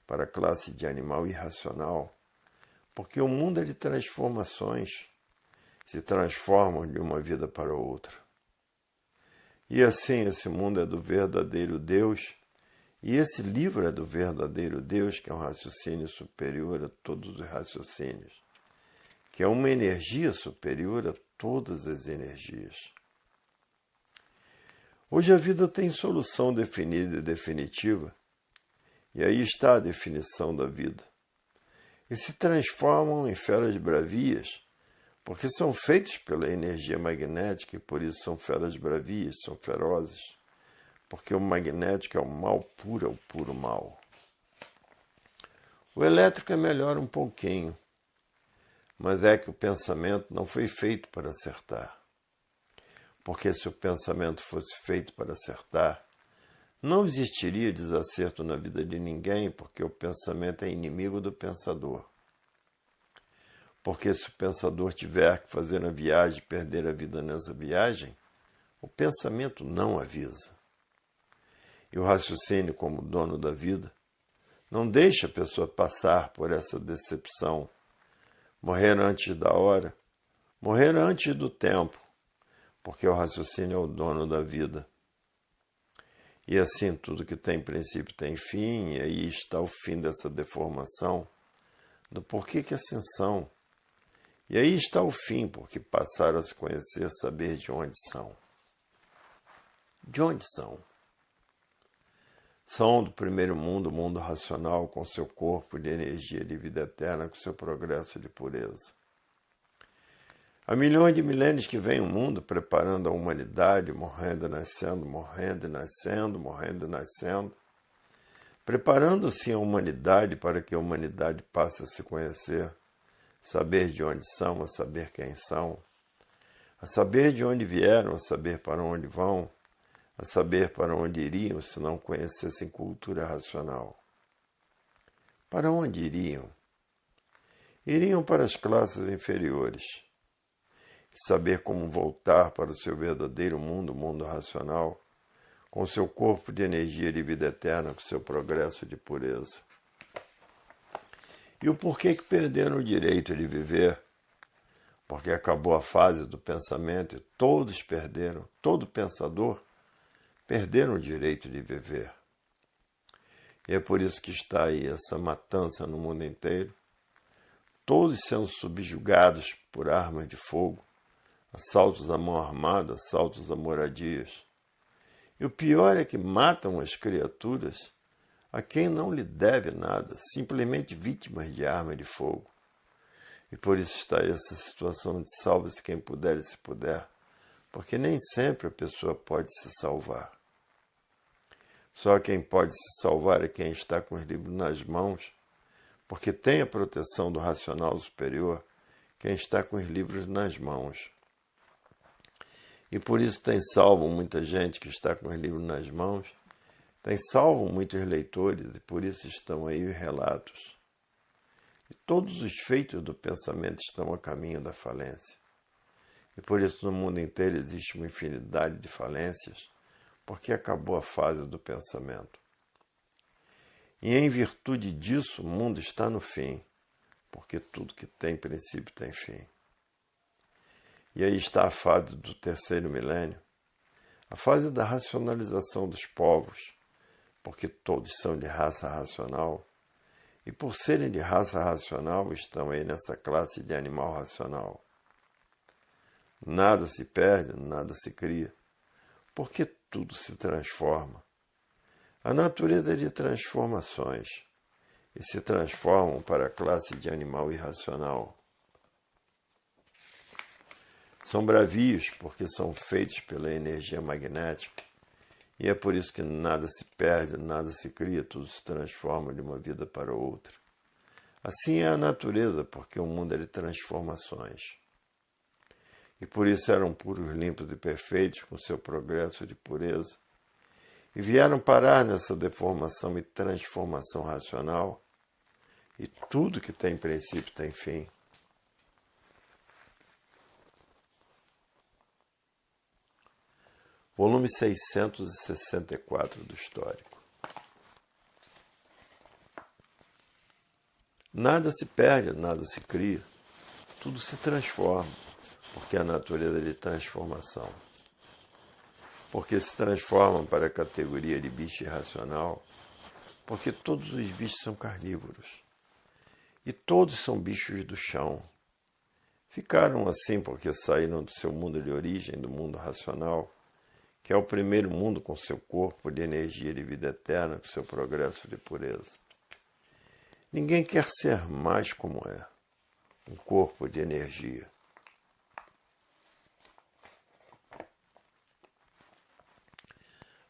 para a classe de animal irracional, porque o mundo é de transformações, se transformam de uma vida para outra. E assim esse mundo é do verdadeiro Deus, e esse livro é do verdadeiro Deus, que é um raciocínio superior a todos os raciocínios, que é uma energia superior a todas as energias. Hoje a vida tem solução definida e definitiva, e aí está a definição da vida. E se transformam em feras bravias, porque são feitos pela energia magnética e por isso são feras bravias, são ferozes, porque o magnético é o mal puro, é o puro mal. O elétrico é melhor um pouquinho, mas é que o pensamento não foi feito para acertar. Porque se o pensamento fosse feito para acertar, não existiria desacerto na vida de ninguém, porque o pensamento é inimigo do pensador. Porque se o pensador tiver que fazer uma viagem e perder a vida nessa viagem, o pensamento não avisa. E o raciocínio, como dono da vida, não deixa a pessoa passar por essa decepção, morrer antes da hora, morrer antes do tempo, porque o raciocínio é o dono da vida. E assim, tudo que tem princípio tem fim, e aí está o fim dessa deformação, do porquê que assim são. E aí está o fim, porque passaram a se conhecer, saber de onde são. De onde são? São do primeiro mundo, o mundo racional, com seu corpo de energia de vida eterna, com seu progresso de pureza. Há milhões de milênios que vem o mundo preparando a humanidade, morrendo e nascendo, morrendo e nascendo, morrendo e nascendo, preparando-se a humanidade para que a humanidade passe a se conhecer, saber de onde são, a saber quem são, a saber de onde vieram, a saber para onde vão, a saber para onde iriam se não conhecessem cultura racional. Para onde iriam? Iriam para as classes inferiores. Saber como voltar para o seu verdadeiro mundo, o mundo racional, com seu corpo de energia de vida eterna, com seu progresso de pureza. E o porquê que perderam o direito de viver? Porque acabou a fase do pensamento e todos perderam, todo pensador, perderam o direito de viver. E é por isso que está aí essa matança no mundo inteiro, todos sendo subjugados por armas de fogo, assaltos à mão armada, assaltos a moradias. E o pior é que matam as criaturas a quem não lhe deve nada, simplesmente vítimas de arma de fogo. E por isso está essa situação de salve-se quem puder e se puder, porque nem sempre a pessoa pode se salvar. Só quem pode se salvar é quem está com os livros nas mãos, porque tem a proteção do racional superior, quem está com os livros nas mãos. E por isso tem salvo muita gente que está com os livros nas mãos, tem salvo muitos leitores, e por isso estão aí os relatos. E todos os feitos do pensamento estão a caminho da falência. E por isso no mundo inteiro existe uma infinidade de falências, porque acabou a fase do pensamento. E em virtude disso o mundo está no fim, porque tudo que tem princípio tem fim. E aí está a fase do terceiro milênio, a fase da racionalização dos povos, porque todos são de raça racional, e por serem de raça racional estão aí nessa classe de animal racional. Nada se perde, nada se cria, porque tudo se transforma. A natureza é de transformações, e se transformam para a classe de animal irracional. São bravios porque são feitos pela energia magnética, e é por isso que nada se perde, nada se cria, tudo se transforma de uma vida para outra. Assim é a natureza, porque o mundo é de transformações. E por isso eram puros, limpos e perfeitos, com seu progresso de pureza, e vieram parar nessa deformação e transformação racional, e tudo que tem princípio tem fim. Volume 664 do Histórico. Nada se perde, nada se cria, tudo se transforma, porque a natureza é de transformação. Porque se transformam para a categoria de bicho irracional, porque todos os bichos são carnívoros, e todos são bichos do chão. Ficaram assim porque saíram do seu mundo de origem, do mundo racional, que é o primeiro mundo com seu corpo de energia de vida eterna, com seu progresso de pureza. Ninguém quer ser mais como é, um corpo de energia.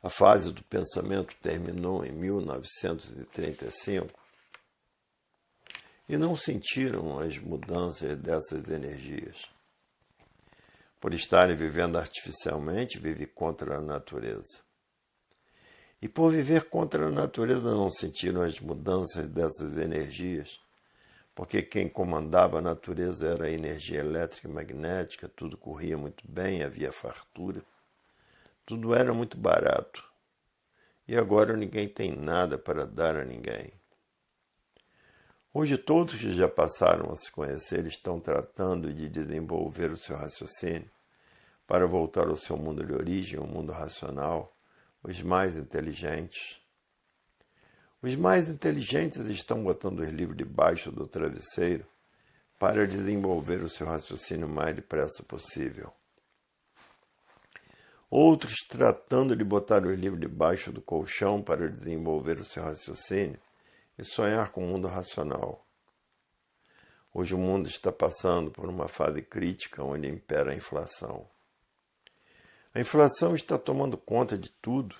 A fase do pensamento terminou em 1935 e não sentiram as mudanças dessas energias. Por estarem vivendo artificialmente, vive contra a natureza. E por viver contra a natureza não sentiram as mudanças dessas energias, porque quem comandava a natureza era a energia elétrica e magnética, tudo corria muito bem, havia fartura, tudo era muito barato. E agora ninguém tem nada para dar a ninguém. Hoje todos que já passaram a se conhecer estão tratando de desenvolver o seu raciocínio para voltar ao seu mundo de origem, o mundo racional, os mais inteligentes. Os mais inteligentes estão botando os livros debaixo do travesseiro para desenvolver o seu raciocínio o mais depressa possível. Outros tratando de botar os livros debaixo do colchão para desenvolver o seu raciocínio e sonhar com o mundo racional. Hoje o mundo está passando por uma fase crítica onde impera a inflação. A inflação está tomando conta de tudo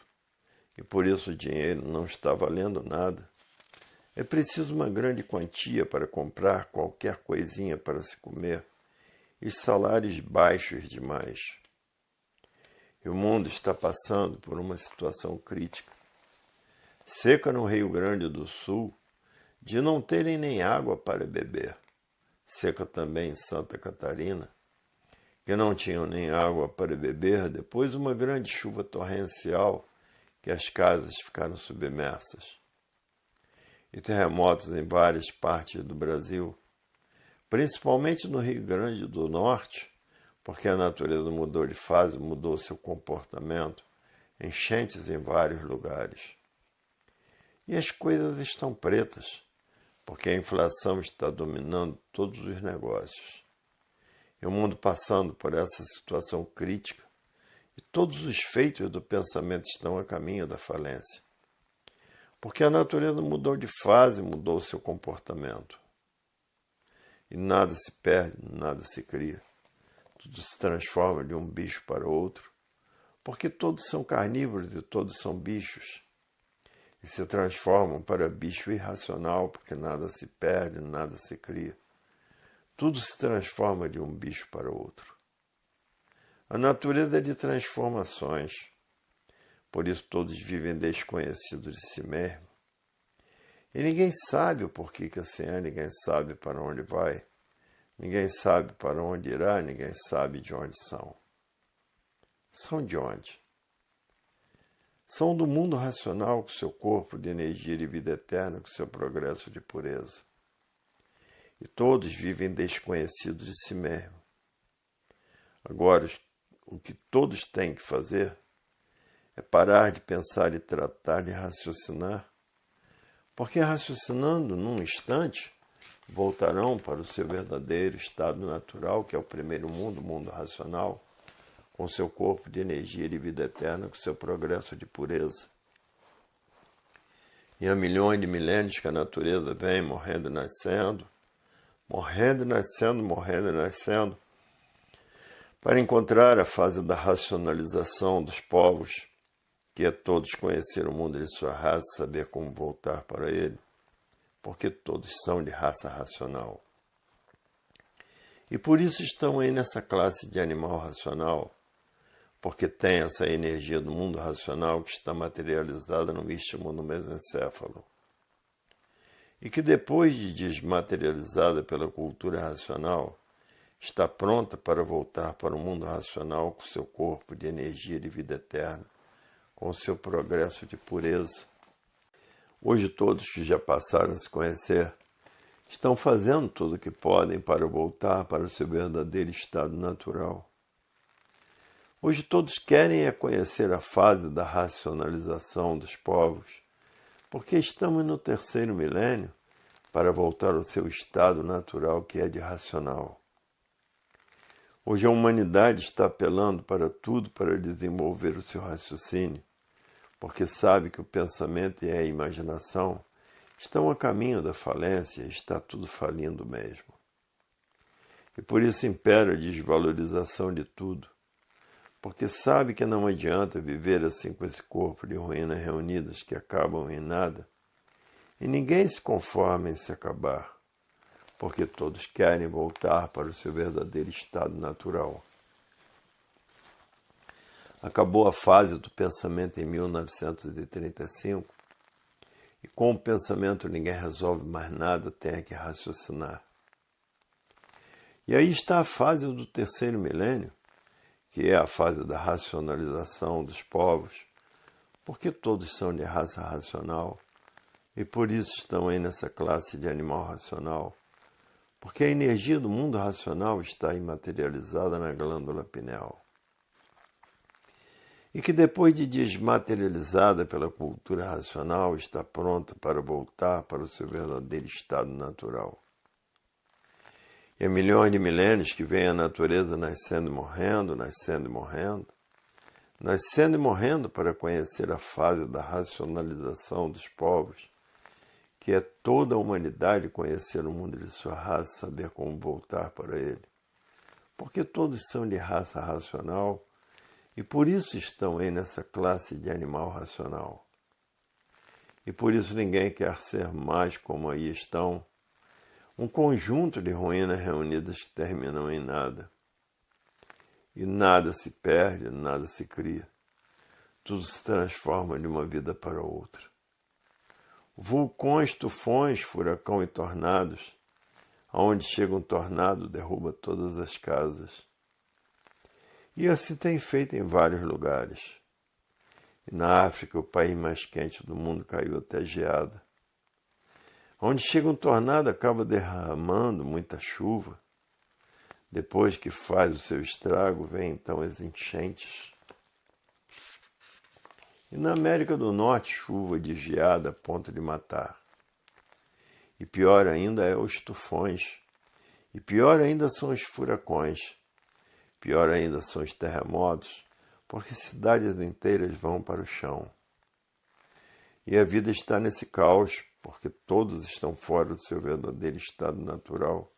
e por isso o dinheiro não está valendo nada. É preciso uma grande quantia para comprar qualquer coisinha para se comer e salários baixos demais. E o mundo está passando por uma situação crítica. Seca no Rio Grande do Sul, de não terem nem água para beber. Seca também em Santa Catarina, que não tinham nem água para beber depois de uma grande chuva torrencial que as casas ficaram submersas. E terremotos em várias partes do Brasil, principalmente no Rio Grande do Norte, porque a natureza mudou de fase, mudou seu comportamento, enchentes em vários lugares. E as coisas estão pretas, porque a inflação está dominando todos os negócios. E o mundo passando por essa situação crítica, e todos os feitos do pensamento estão a caminho da falência. Porque a natureza mudou de fase, mudou seu comportamento. E nada se perde, nada se cria. Tudo se transforma de um bicho para outro, porque todos são carnívoros e todos são bichos. E se transformam para bicho irracional, porque nada se perde, nada se cria. Tudo se transforma de um bicho para outro. A natureza é de transformações, por isso todos vivem desconhecidos de si mesmo. E ninguém sabe o porquê que assim é, ninguém sabe para onde vai, ninguém sabe para onde irá, ninguém sabe de onde são. São de onde? São do mundo racional com seu corpo de energia e vida eterna, com seu progresso de pureza. E todos vivem desconhecidos de si mesmo. Agora, o que todos têm que fazer é parar de pensar e tratar de raciocinar, porque raciocinando num instante, voltarão para o seu verdadeiro estado natural, que é o primeiro mundo, o mundo racional, com seu corpo de energia e de vida eterna, com seu progresso de pureza. E há milhões de milênios que a natureza vem morrendo e nascendo, morrendo e nascendo, morrendo e nascendo, para encontrar a fase da racionalização dos povos, que é todos conhecer o mundo de sua raça, saber como voltar para ele, porque todos são de raça racional. E por isso estão aí nessa classe de animal racional, porque tem essa energia do mundo racional que está materializada no istmo no mesencéfalo. E que depois de desmaterializada pela cultura racional, está pronta para voltar para o mundo racional com seu corpo de energia de vida eterna, com seu progresso de pureza. Hoje todos que já passaram a se conhecer estão fazendo tudo o que podem para voltar para o seu verdadeiro estado natural. Hoje todos querem conhecer a fase da racionalização dos povos, porque estamos no terceiro milênio para voltar ao seu estado natural, que é de racional. Hoje a humanidade está apelando para tudo para desenvolver o seu raciocínio, porque sabe que o pensamento e a imaginação estão a caminho da falência, está tudo falindo mesmo. E por isso impera a desvalorização de tudo, porque sabe que não adianta viver assim com esse corpo de ruínas reunidas que acabam em nada, e ninguém se conforma em se acabar, porque todos querem voltar para o seu verdadeiro estado natural. Acabou a fase do pensamento em 1935, e com o pensamento ninguém resolve mais nada, tem que raciocinar. E aí está a fase do terceiro milênio, que é a fase da racionalização dos povos, porque todos são de raça racional, e por isso estão aí nessa classe de animal racional, porque a energia do mundo racional está imaterializada na glândula pineal. E que depois de desmaterializada pela cultura racional, está pronta para voltar para o seu verdadeiro estado natural. E há milhões de milênios que vem a natureza nascendo e morrendo, nascendo e morrendo, nascendo e morrendo para conhecer a fase da racionalização dos povos, que é toda a humanidade conhecer o mundo de sua raça, saber como voltar para ele. Porque todos são de raça racional, e por isso estão aí nessa classe de animal racional. E por isso ninguém quer ser mais como aí estão, um conjunto de ruínas reunidas que terminam em nada. E nada se perde, nada se cria. Tudo se transforma de uma vida para outra. Vulcões, tufões, furacão e tornados, aonde chega um tornado, derruba todas as casas. E assim tem feito em vários lugares. E na África, o país mais quente do mundo, caiu até geada. Onde chega um tornado, acaba derramando muita chuva. Depois que faz o seu estrago, vem então as enchentes. E na América do Norte, chuva de geada a ponto de matar. E pior ainda é os tufões. E pior ainda são os furacões. Pior ainda são os terremotos, porque cidades inteiras vão para o chão. E a vida está nesse caos, porque todos estão fora do seu verdadeiro estado natural.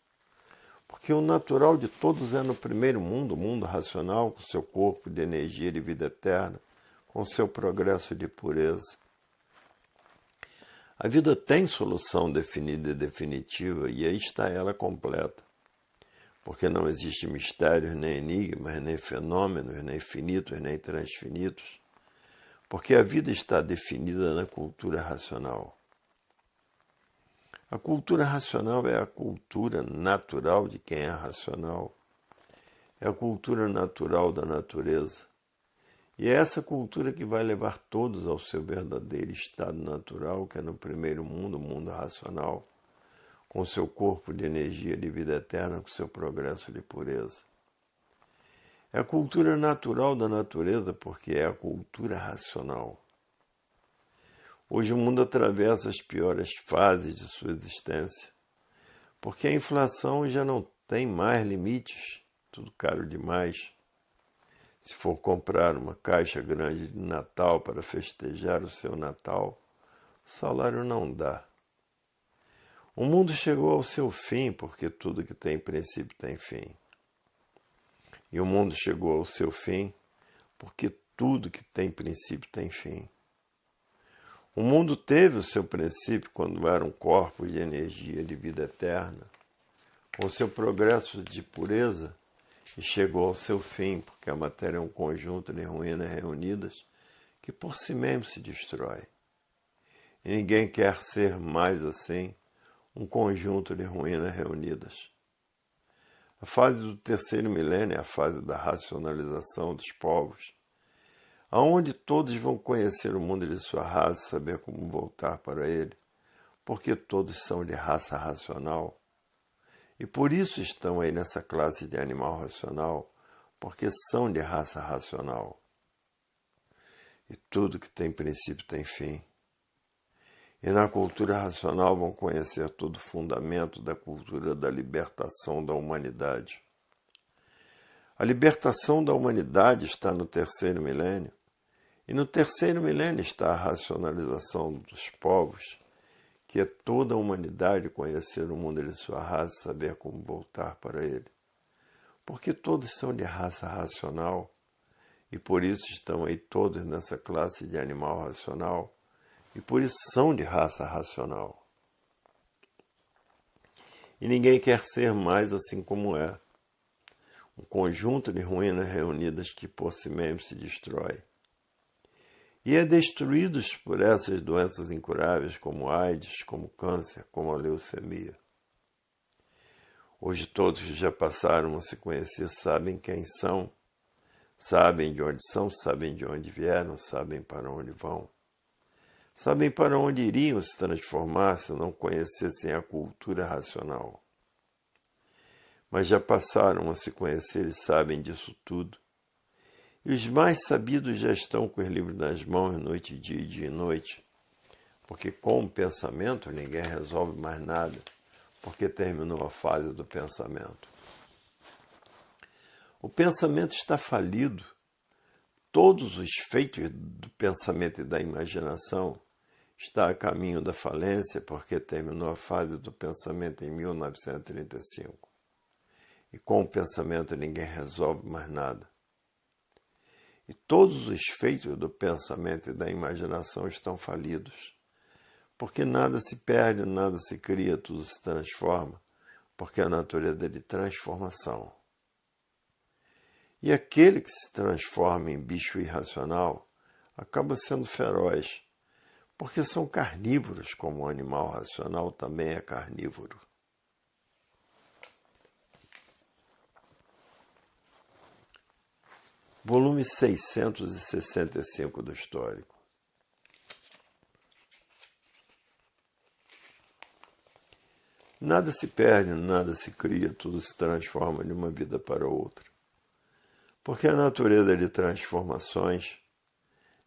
Porque o natural de todos é no primeiro mundo, o mundo racional, com seu corpo de energia e de vida eterna, com seu progresso de pureza. A vida tem solução definida e definitiva, e aí está ela completa. Porque não existe mistérios, nem enigmas, nem fenômenos, nem finitos, nem transfinitos. Porque a vida está definida na cultura racional. A cultura racional é a cultura natural de quem é racional. É a cultura natural da natureza. E é essa cultura que vai levar todos ao seu verdadeiro estado natural, que é no primeiro mundo, o mundo racional, com seu corpo de energia de vida eterna, com seu progresso de pureza. É a cultura natural da natureza, porque é a cultura racional. Hoje o mundo atravessa as piores fases de sua existência, porque a inflação já não tem mais limites, tudo caro demais. Se for comprar uma caixa grande de Natal para festejar o seu Natal, o salário não dá. O mundo chegou ao seu fim, porque tudo que tem princípio tem fim. E o mundo chegou ao seu fim, porque tudo que tem princípio tem fim. O mundo teve o seu princípio quando era um corpo de energia de vida eterna, com seu progresso de pureza, e chegou ao seu fim, porque a matéria é um conjunto de ruínas reunidas que por si mesmo se destrói. E ninguém quer ser mais assim, um conjunto de ruínas reunidas. A fase do terceiro milênio é a fase da racionalização dos povos, aonde todos vão conhecer o mundo de sua raça, saber como voltar para ele, porque todos são de raça racional. E por isso estão aí nessa classe de animal racional, porque são de raça racional. E tudo que tem princípio tem fim. E na cultura racional vão conhecer todo o fundamento da cultura da libertação da humanidade. A libertação da humanidade está no terceiro milênio, e no terceiro milênio está a racionalização dos povos, que é toda a humanidade conhecer o mundo de sua raça, saber como voltar para ele. Porque todos são de raça racional, e por isso estão aí todos nessa classe de animal racional, e por isso são de raça racional. E ninguém quer ser mais assim como é. Um conjunto de ruínas reunidas que por si mesmo se destrói. E é destruídos por essas doenças incuráveis como AIDS, como câncer, como a leucemia. Hoje todos que já passaram a se conhecer sabem quem são, sabem de onde são, sabem de onde vieram, sabem para onde vão. Sabem para onde iriam se transformar se não conhecessem a cultura racional. Mas já passaram a se conhecer e sabem disso tudo. E os mais sabidos já estão com os livros nas mãos noite e dia e noite, porque com o pensamento ninguém resolve mais nada, porque terminou a fase do pensamento. O pensamento está falido. Todos os feitos do pensamento e da imaginação está a caminho da falência, porque terminou a fase do pensamento em 1935. E com o pensamento ninguém resolve mais nada. E todos os feitos do pensamento e da imaginação estão falidos, porque nada se perde, nada se cria, tudo se transforma, porque a natureza é de transformação. E aquele que se transforma em bicho irracional acaba sendo feroz, porque são carnívoros, como o animal racional também é carnívoro. Volume 665 do Histórico. Nada se perde, nada se cria, tudo se transforma de uma vida para outra. Porque a natureza é de transformações,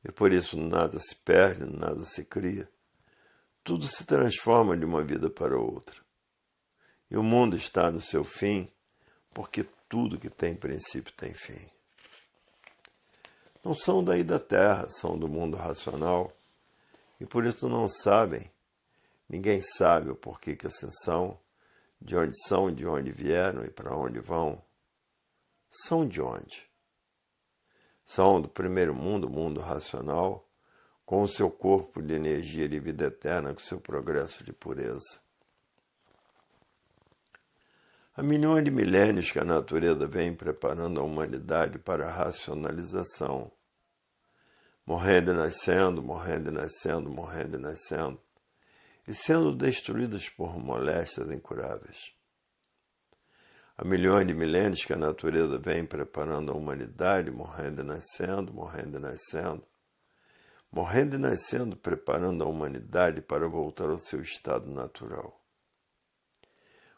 e por isso nada se perde, nada se cria. Tudo se transforma de uma vida para outra. E o mundo está no seu fim, porque tudo que tem princípio tem fim. Não são daí da Terra, são do mundo racional, e por isso não sabem. Ninguém sabe o porquê que assim são, de onde vieram e para onde vão. São de onde? São do primeiro mundo, o mundo racional, com o seu corpo de energia de vida eterna, com o seu progresso de pureza. Há milhões de milênios que a natureza vem preparando a humanidade para a racionalização. Morrendo e nascendo, morrendo e nascendo, morrendo e nascendo, e sendo destruídas por moléstias incuráveis. Há milhões de milênios que a natureza vem preparando a humanidade, morrendo e nascendo, morrendo e nascendo, morrendo e nascendo, preparando a humanidade para voltar ao seu estado natural.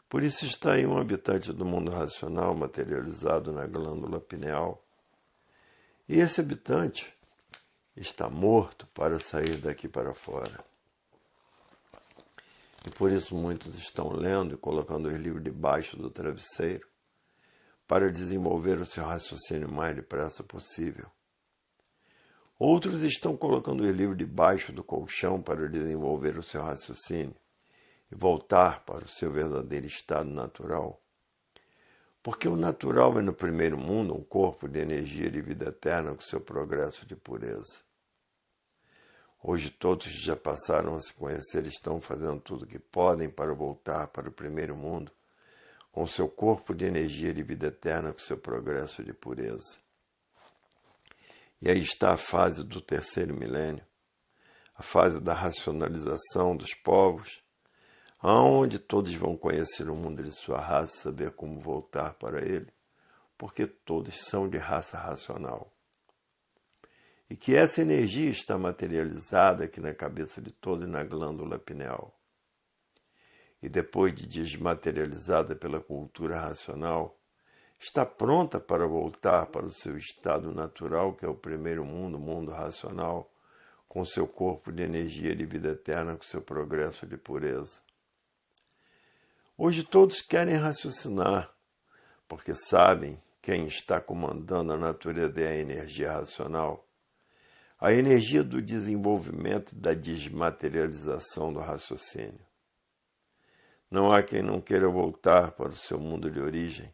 Por isso está aí um habitante do mundo racional materializado na glândula pineal. E esse habitante está morto para sair daqui para fora. E por isso muitos estão lendo e colocando os livros debaixo do travesseiro para desenvolver o seu raciocínio o mais depressa possível. Outros estão colocando os livros debaixo do colchão para desenvolver o seu raciocínio e voltar para o seu verdadeiro estado natural. Porque o natural é no primeiro mundo um corpo de energia de vida eterna com seu progresso de pureza. Hoje todos que já passaram a se conhecer estão fazendo tudo o que podem para voltar para o primeiro mundo com seu corpo de energia de vida eterna com seu progresso de pureza. E aí está a fase do terceiro milênio, a fase da racionalização dos povos, aonde todos vão conhecer o mundo de sua raça, saber como voltar para ele, porque todos são de raça racional. E que essa energia está materializada aqui na cabeça de todos e na glândula pineal. E depois de desmaterializada pela cultura racional, está pronta para voltar para o seu estado natural, que é o primeiro mundo, o mundo racional, com seu corpo de energia de vida eterna, com seu progresso de pureza. Hoje todos querem raciocinar, porque sabem quem está comandando a natureza é a energia racional, a energia do desenvolvimento e da desmaterialização do raciocínio. Não há quem não queira voltar para o seu mundo de origem,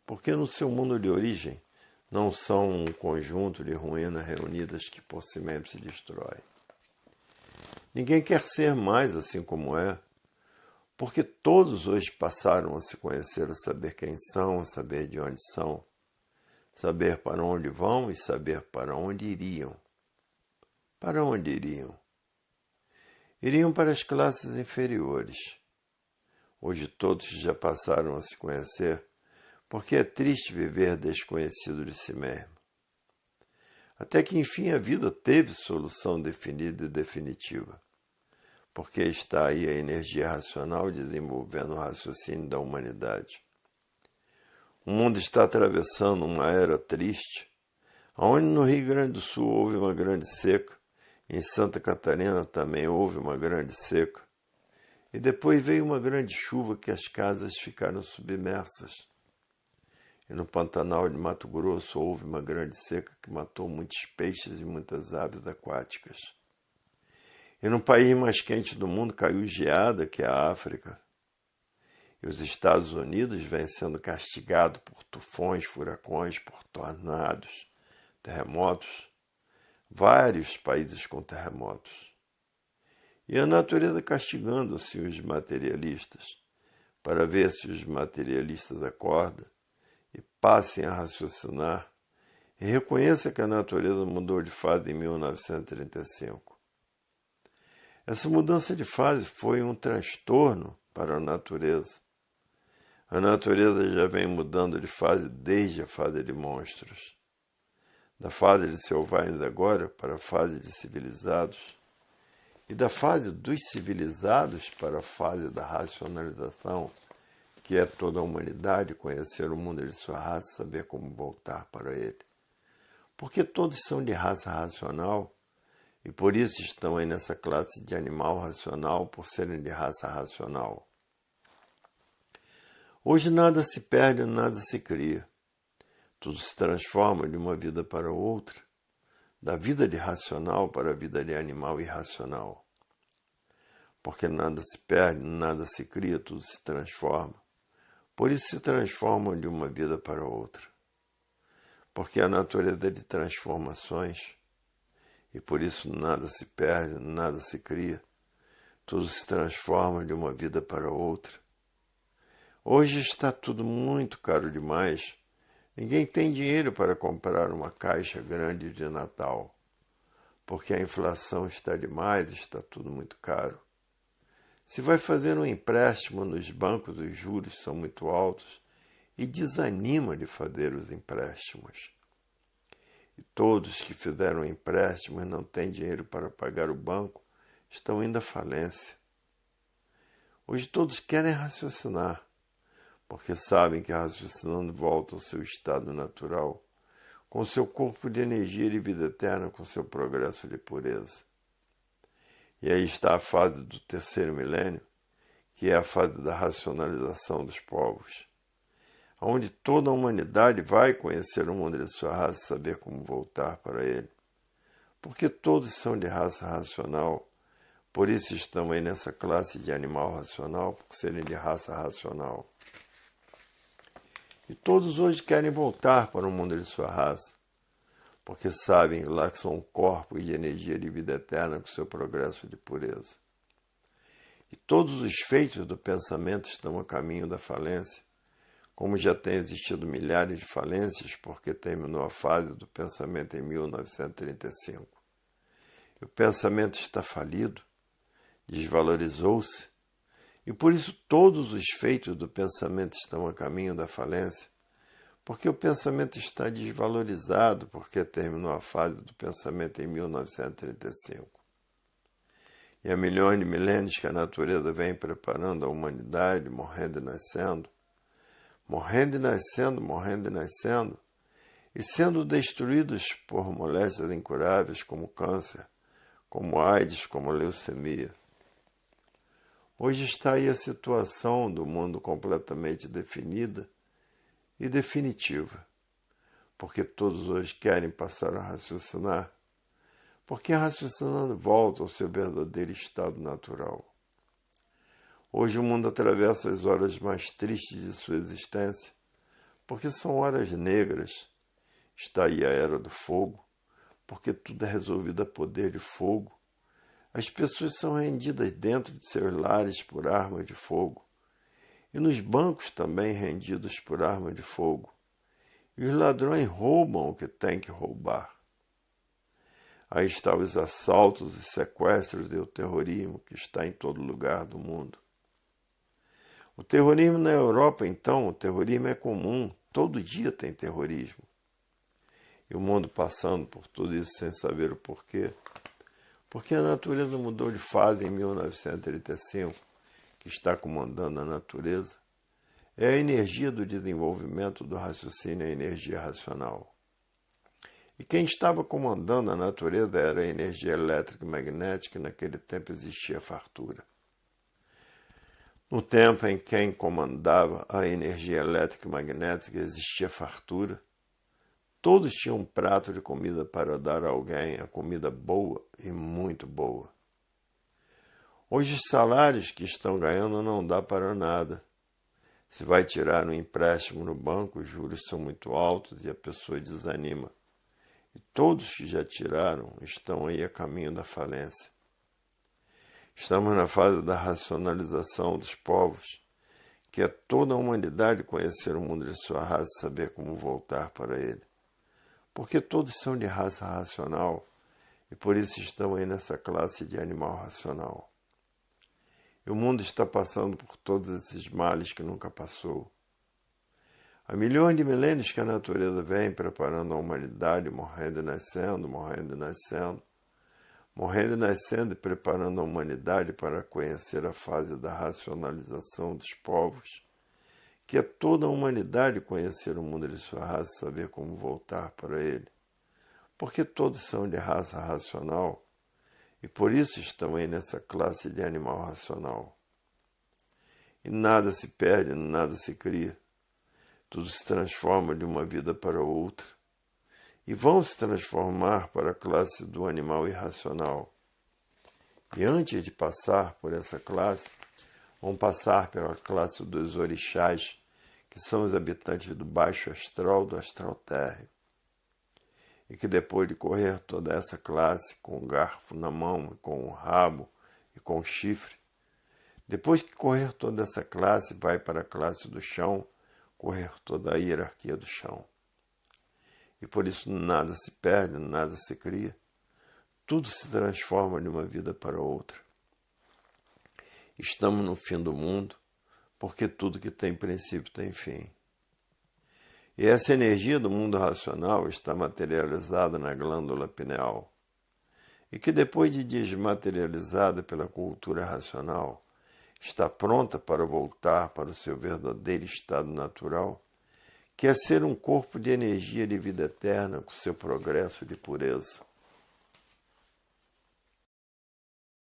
porque no seu mundo de origem não são um conjunto de ruínas reunidas que por si mesmo se destrói. Ninguém quer ser mais assim como é, porque todos hoje passaram a se conhecer, a saber quem são, a saber de onde são, saber para onde vão e saber para onde iriam. Para onde iriam? Iriam para as classes inferiores. Hoje todos já passaram a se conhecer, porque é triste viver desconhecido de si mesmo. Até que enfim a vida teve solução definida e definitiva, porque está aí a energia racional desenvolvendo o raciocínio da humanidade. O mundo está atravessando uma era triste, onde no Rio Grande do Sul houve uma grande seca, em Santa Catarina também houve uma grande seca, e depois veio uma grande chuva que as casas ficaram submersas. E no Pantanal de Mato Grosso houve uma grande seca que matou muitos peixes e muitas aves aquáticas. E no país mais quente do mundo caiu geada, que é a África. E os Estados Unidos vêm sendo castigados por tufões, furacões, por tornados, terremotos. Vários países com terremotos. E a natureza castigando-se os materialistas, para ver se os materialistas acordam e passem a raciocinar e reconheça que a natureza mudou de fase em 1935. Essa mudança de fase foi um transtorno para a natureza. A natureza já vem mudando de fase desde a fase de monstros. Da fase de selvagens agora para a fase de civilizados, e da fase dos civilizados para a fase da racionalização, que é toda a humanidade conhecer o mundo de sua raça, saber como voltar para ele. Porque todos são de raça racional, e por isso estão aí nessa classe de animal racional, por serem de raça racional. Hoje nada se perde, nada se cria. Tudo se transforma de uma vida para outra, da vida de racional para a vida de animal irracional. Porque nada se perde, nada se cria, tudo se transforma. Por isso se transformam de uma vida para outra. Porque a natureza é de transformações, e por isso nada se perde, nada se cria, tudo se transforma de uma vida para outra. Hoje está tudo muito caro demais. Ninguém tem dinheiro para comprar uma caixa grande de Natal, porque a inflação está demais, está tudo muito caro. Se vai fazer um empréstimo nos bancos, os juros são muito altos e desanima de fazer os empréstimos. E todos que fizeram empréstimos e não têm dinheiro para pagar o banco estão indo à falência. Hoje todos querem raciocinar, porque sabem que raciocinando volta ao seu estado natural, com seu corpo de energia de vida eterna, com seu progresso de pureza. E aí está a fase do terceiro milênio, que é a fase da racionalização dos povos, onde toda a humanidade vai conhecer o mundo de sua raça e saber como voltar para ele. Porque todos são de raça racional, por isso estão aí nessa classe de animal racional, por serem de raça racional. E todos hoje querem voltar para o mundo de sua raça, porque sabem lá que são corpos de energia de vida eterna com seu progresso de pureza. E todos os feitos do pensamento estão a caminho da falência, como já tem existido milhares de falências, porque terminou a fase do pensamento em 1935. E o pensamento está falido, desvalorizou-se, e por isso todos os feitos do pensamento estão a caminho da falência, porque o pensamento está desvalorizado, porque terminou a fase do pensamento em 1935. E há milhões de milênios que a natureza vem preparando a humanidade, morrendo e nascendo, morrendo e nascendo, morrendo e nascendo, e sendo destruídos por moléstias incuráveis como câncer, como AIDS, como leucemia. Hoje está aí a situação do mundo completamente definida e definitiva, porque todos hoje querem passar a raciocinar, porque raciocinando volta ao seu verdadeiro estado natural. Hoje o mundo atravessa as horas mais tristes de sua existência, porque são horas negras, está aí a era do fogo, porque tudo é resolvido a poder de fogo. As pessoas são rendidas dentro de seus lares por arma de fogo, e nos bancos também rendidos por arma de fogo. E os ladrões roubam o que têm que roubar. Aí estão os assaltos e sequestros e o terrorismo que está em todo lugar do mundo. O terrorismo na Europa, então, o terrorismo é comum. Todo dia tem terrorismo. E o mundo passando por tudo isso sem saber o porquê. Porque a natureza mudou de fase em 1935, que está comandando a natureza. É a energia do desenvolvimento do raciocínio, a energia racional. E quem estava comandando a natureza era a energia elétrica e magnética, e naquele tempo existia fartura. No tempo em que quem comandava a energia elétrica e magnética existia fartura, todos tinham um prato de comida para dar a alguém, a comida boa e muito boa. Hoje os salários que estão ganhando não dá para nada. Se vai tirar um empréstimo no banco, os juros são muito altos e a pessoa desanima. E todos que já tiraram estão aí a caminho da falência. Estamos na fase da racionalização dos povos, que é toda a humanidade conhecer o mundo de sua raça e saber como voltar para ele. Porque todos são de raça racional e por isso estão aí nessa classe de animal racional. E o mundo está passando por todos esses males que nunca passou. Há milhões de milênios que a natureza vem preparando a humanidade, morrendo e nascendo, morrendo e nascendo, morrendo e nascendo e preparando a humanidade para conhecer a fase da racionalização dos povos, que é toda a humanidade conhecer o mundo de sua raça e saber como voltar para ele. Porque todos são de raça racional e por isso estão aí nessa classe de animal racional. E nada se perde, nada se cria. Tudo se transforma de uma vida para outra. E vão se transformar para a classe do animal irracional. E antes de passar por essa classe, vão passar pela classe dos orixás, que são os habitantes do baixo astral, do astral térreo. E que depois de correr toda essa classe com o garfo na mão, com o rabo e com o chifre, depois que correr toda essa classe, vai para a classe do chão, correr toda a hierarquia do chão. E por isso nada se perde, nada se cria. Tudo se transforma de uma vida para outra. Estamos no fim do mundo, porque tudo que tem princípio tem fim. E essa energia do mundo racional está materializada na glândula pineal. E que depois de desmaterializada pela cultura racional, está pronta para voltar para o seu verdadeiro estado natural, que é ser um corpo de energia de vida eterna com seu progresso de pureza.